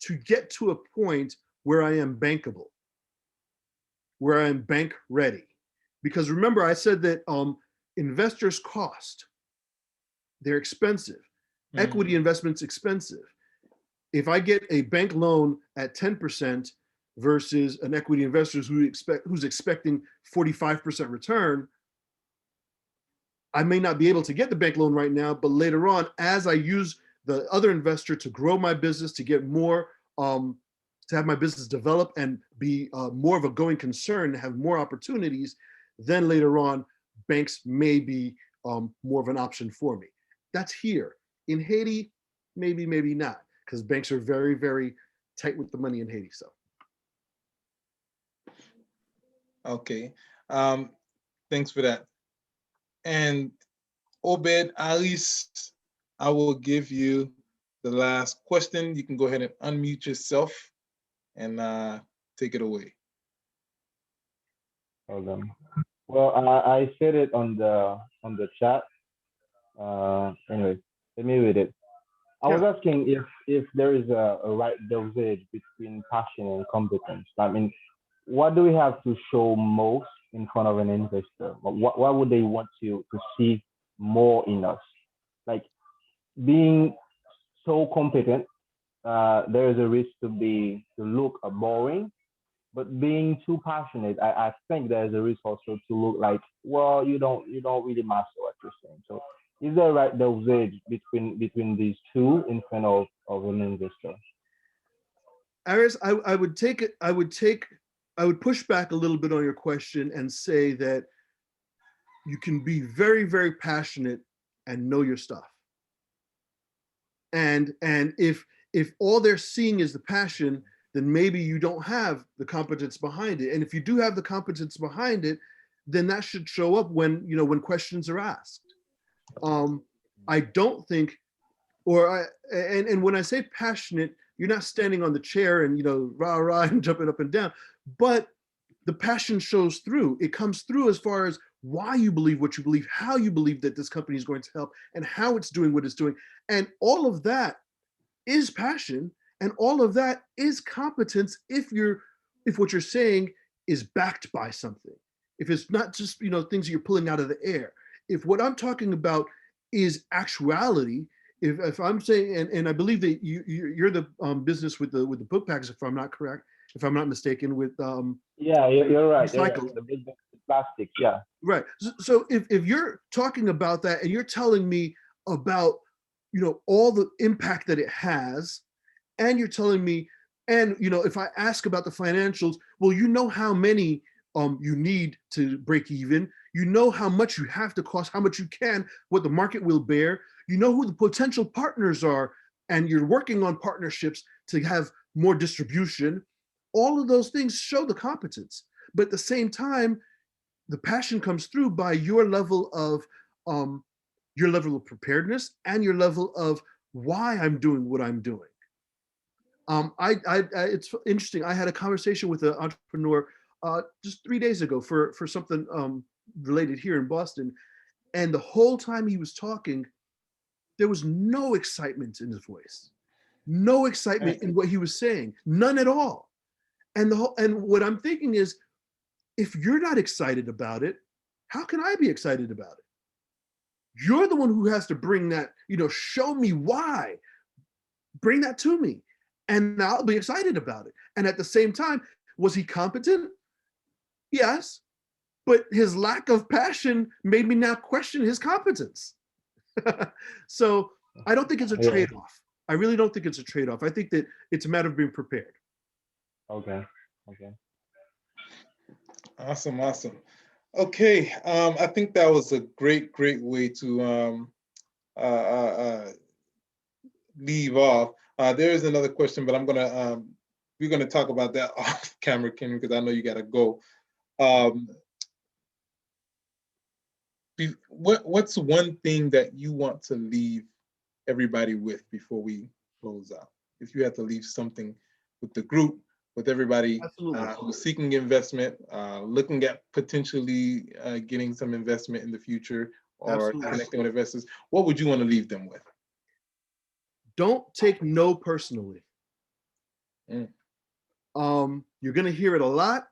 to get to a point where I am bankable, where I am bank ready. Because remember, I said that investors cost. They're expensive. Equity investment's expensive. If I get a bank loan at 10% versus an equity investor who's expecting 45% return, I may not be able to get the bank loan right now, but later on, as I use the other investor to grow my business, to get more, to have my business develop and be more of a going concern, have more opportunities, then later on, banks may be more of an option for me. That's here. In Haiti, maybe, maybe not, because banks are very, very tight with the money in Haiti. So. Okay, thanks for that. And Obed, Alice, I will give you the last question. You can go ahead and unmute yourself and take it away. Hold on. Well, I said it on the chat. Anyway, let me read it. I was asking if there is a right dosage between passion and competence. I mean, what do we have to show most in front of an investor? What would they want to see more in us? Like, being so competent, there is a risk to look boring, but being too passionate, I think there's a risk also to look like, well, you don't really master what you're saying. So is there a right dosage between these two in front of an investor? Aris, I would push back a little bit on your question and say that you can be very, very passionate and know your stuff. And if all they're seeing is the passion, then maybe you don't have the competence behind it. And if you do have the competence behind it, then that should show up when questions are asked. I don't think, and when I say passionate, you're not standing on the chair and rah rah and jumping up and down, but the passion shows through. It comes through as far as why you believe what you believe, how you believe that this company is going to help, and how it's doing what it's doing. And all of that is passion, and all of that is competence if what you're saying is backed by something. If it's not just things that you're pulling out of the air. If what I'm talking about is actuality, if I'm saying, and I believe that you're the business with the book package, if I'm not mistaken, with yeah, you're right. Recycle. The business with plastics, yeah. Right. So if you're talking about that and you're telling me about all the impact that it has, and you're telling me, and if I ask about the financials, well, how many you need to break even, how much you have to cost, how much you can, what the market will bear, who the potential partners are, and you're working on partnerships to have more distribution. All of those things show the competence, but at the same time, the passion comes through by your level of preparedness and your level of why I'm doing what I'm doing. It's interesting. I had a conversation with an entrepreneur just 3 days ago for something related here in Boston, and the whole time he was talking, there was no excitement in his voice, no excitement in what he was saying, none at all. And what I'm thinking is, if you're not excited about it, how can I be excited about it? You're the one who has to bring that, show me why, bring that to me, and I'll be excited about it. And at the same time, was he competent? Yes, but his lack of passion made me now question his competence. So I don't think it's a trade-off. I really don't think it's a trade-off. I think that it's a matter of being prepared. Okay. Awesome. Okay, I think that was a great way to leave off. There is another question, but we're gonna talk about that off camera, Ken, because I know you gotta go. What's one thing that you want to leave everybody with before we close out? If you had to leave something with the group, with everybody who's seeking investment, looking at potentially getting some investment in the future, or connecting with investors, what would you want to leave them with? Don't take no personally. You're going to hear it a lot.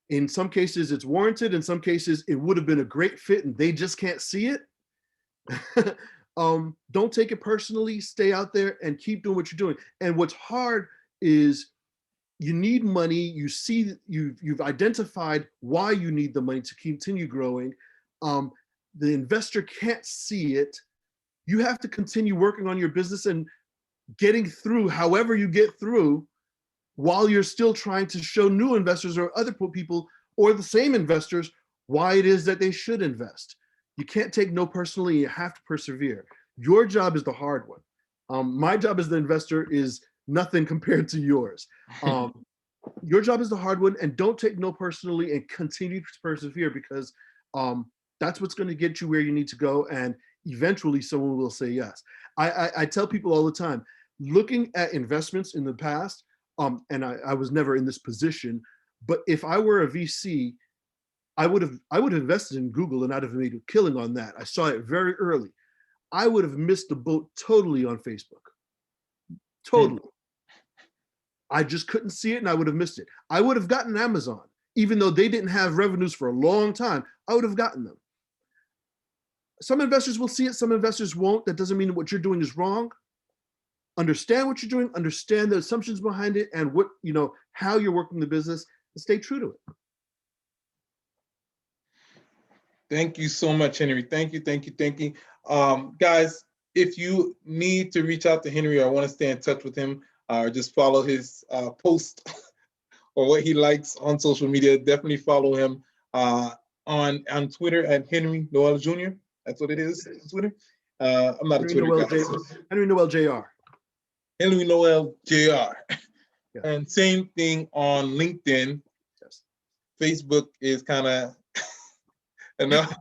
In some cases, it's warranted. In some cases, it would have been a great fit and they just can't see it. Don't take it personally. Stay out there and keep doing what you're doing. And what's hard is you need money. You see, you've identified why you need the money to continue growing. The investor can't see it. You have to continue working on your business and getting through however you get through, while you're still trying to show new investors or other people or the same investors why it is that they should invest. You can't take no personally. You have to persevere. Your job is the hard one. My job as the investor is nothing compared to yours. Your job is the hard one, and don't take no personally and continue to persevere, because that's what's going to get you where you need to go. And eventually someone will say yes. I tell people all the time, looking at investments in the past, and I was never in this position, but if I were a VC, I would have invested in Google and I'd have made a killing on that. I saw it very early. I would have missed the boat totally on Facebook. Totally. I just couldn't see it and I would have missed it. I would have gotten Amazon, even though they didn't have revenues for a long time. I would have gotten them. Some investors will see it, some investors won't. That doesn't mean that what you're doing is wrong. Understand what you're doing, understand the assumptions behind it, and what, how you're working the business, and stay true to it. Thank you so much, Henry. Thank you. Guys, if you need to reach out to Henry or want to stay in touch with him, or just follow his post or what he likes on social media, definitely follow him on Twitter at Henry Noel Jr. That's what it is on Twitter. I'm not Henry a Twitter Noel guy. Henry Noel Jr. Henry Noel Jr. Yeah. And same thing on LinkedIn. Yes. Facebook is kind of enough.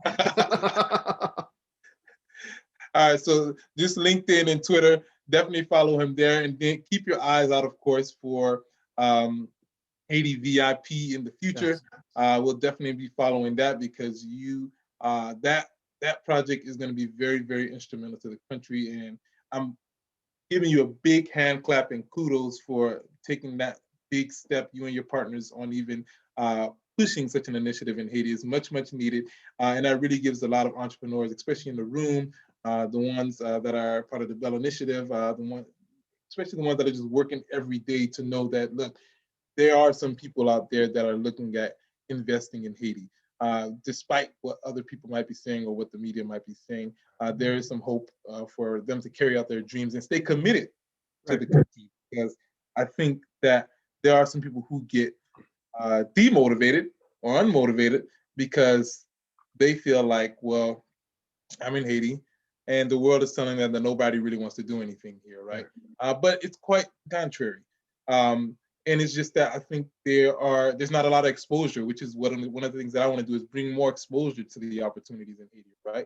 All right, so just LinkedIn and Twitter, definitely follow him there, and then keep your eyes out, of course, for Haiti VIP in the future. Yes. We'll definitely be following that, because that project is going to be very, very instrumental to the country, and I'm giving you a big hand clap and kudos for taking that big step, you and your partners, on even pushing such an initiative in Haiti. Is much needed, and that really gives a lot of entrepreneurs, especially in the room, the ones that are part of the Bel Initiative, especially the ones that are just working every day, to know that, look, there are some people out there that are looking at investing in Haiti. Despite what other people might be saying or what the media might be saying, there is some hope for them to carry out their dreams and stay committed to the country. Because I think that there are some people who get demotivated or unmotivated because they feel like, well, I'm in Haiti and the world is telling them that nobody really wants to do anything here, right? But it's quite contrary. And it's just that I think there's not a lot of exposure, which is one of the things that I want to do, is bring more exposure to the opportunities in Haiti, right?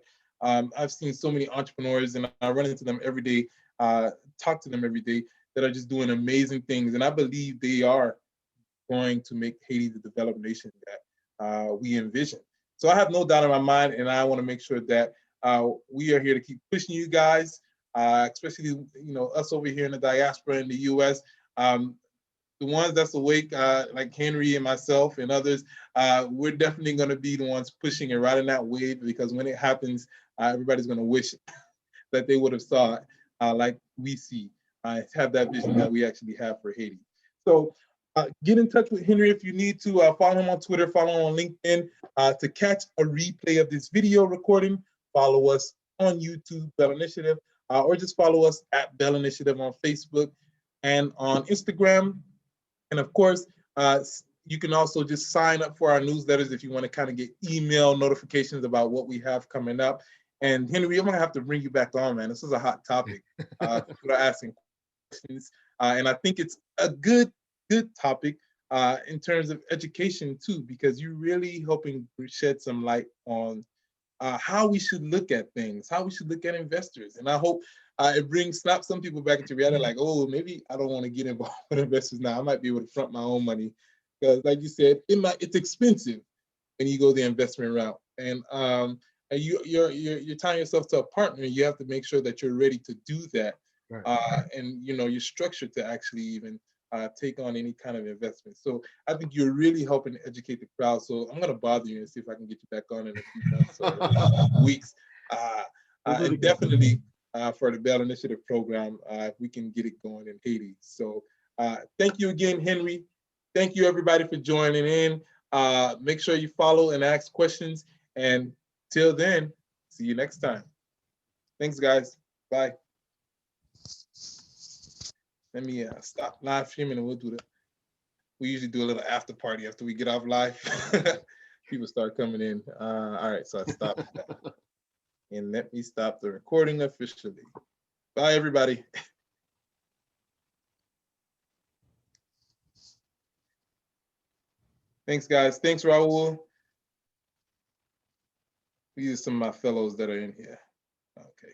I've seen so many entrepreneurs, and I run into them every day, talk to them every day, that are just doing amazing things. And I believe they are going to make Haiti the developed nation that we envision. So I have no doubt in my mind, and I want to make sure that we are here to keep pushing you guys, especially us over here in the diaspora in the U.S. The ones that's awake, like Henry and myself and others, we're definitely going to be the ones pushing and riding that wave, because when it happens, everybody's going to wish that they would have saw it like we see, have that vision that we actually have for Haiti. So get in touch with Henry if you need to. Follow him on Twitter, follow him on LinkedIn. To catch a replay of this video recording, follow us on YouTube, Bel Initiative, or just follow us at Bel Initiative on Facebook and on Instagram. And of course, you can also just sign up for our newsletters if you want to kind of get email notifications about what we have coming up. And Henry, I'm gonna have to bring you back on, man. This is a hot topic. People are asking questions, and I think it's a good topic in terms of education too, because you're really helping shed some light on how we should look at things, how we should look at investors. And I hope it snaps some people back into reality, like, oh, maybe I don't want to get involved with investors now. I might be able to front my own money, because like you said, it's expensive when you go the investment route. And you're tying yourself to a partner. You have to make sure that you're ready to do that. Right. And you're structured to actually even take on any kind of investment. So I think you're really helping to educate the crowd. So I'm gonna bother you and see if I can get you back on in a few months or weeks. And definitely for the Bel Initiative program, if we can get it going in Haiti. So thank you again, Henry. Thank you everybody for joining in. Make sure you follow and ask questions. And till then, see you next time. Thanks, guys. Bye. Let me stop live streaming and we'll do that. We usually do a little after party after we get off live. People start coming in. All right, so I stopped that. And let me stop the recording officially. Bye, everybody. Thanks, guys. Thanks, Raul. These are some of my fellows that are in here. Okay.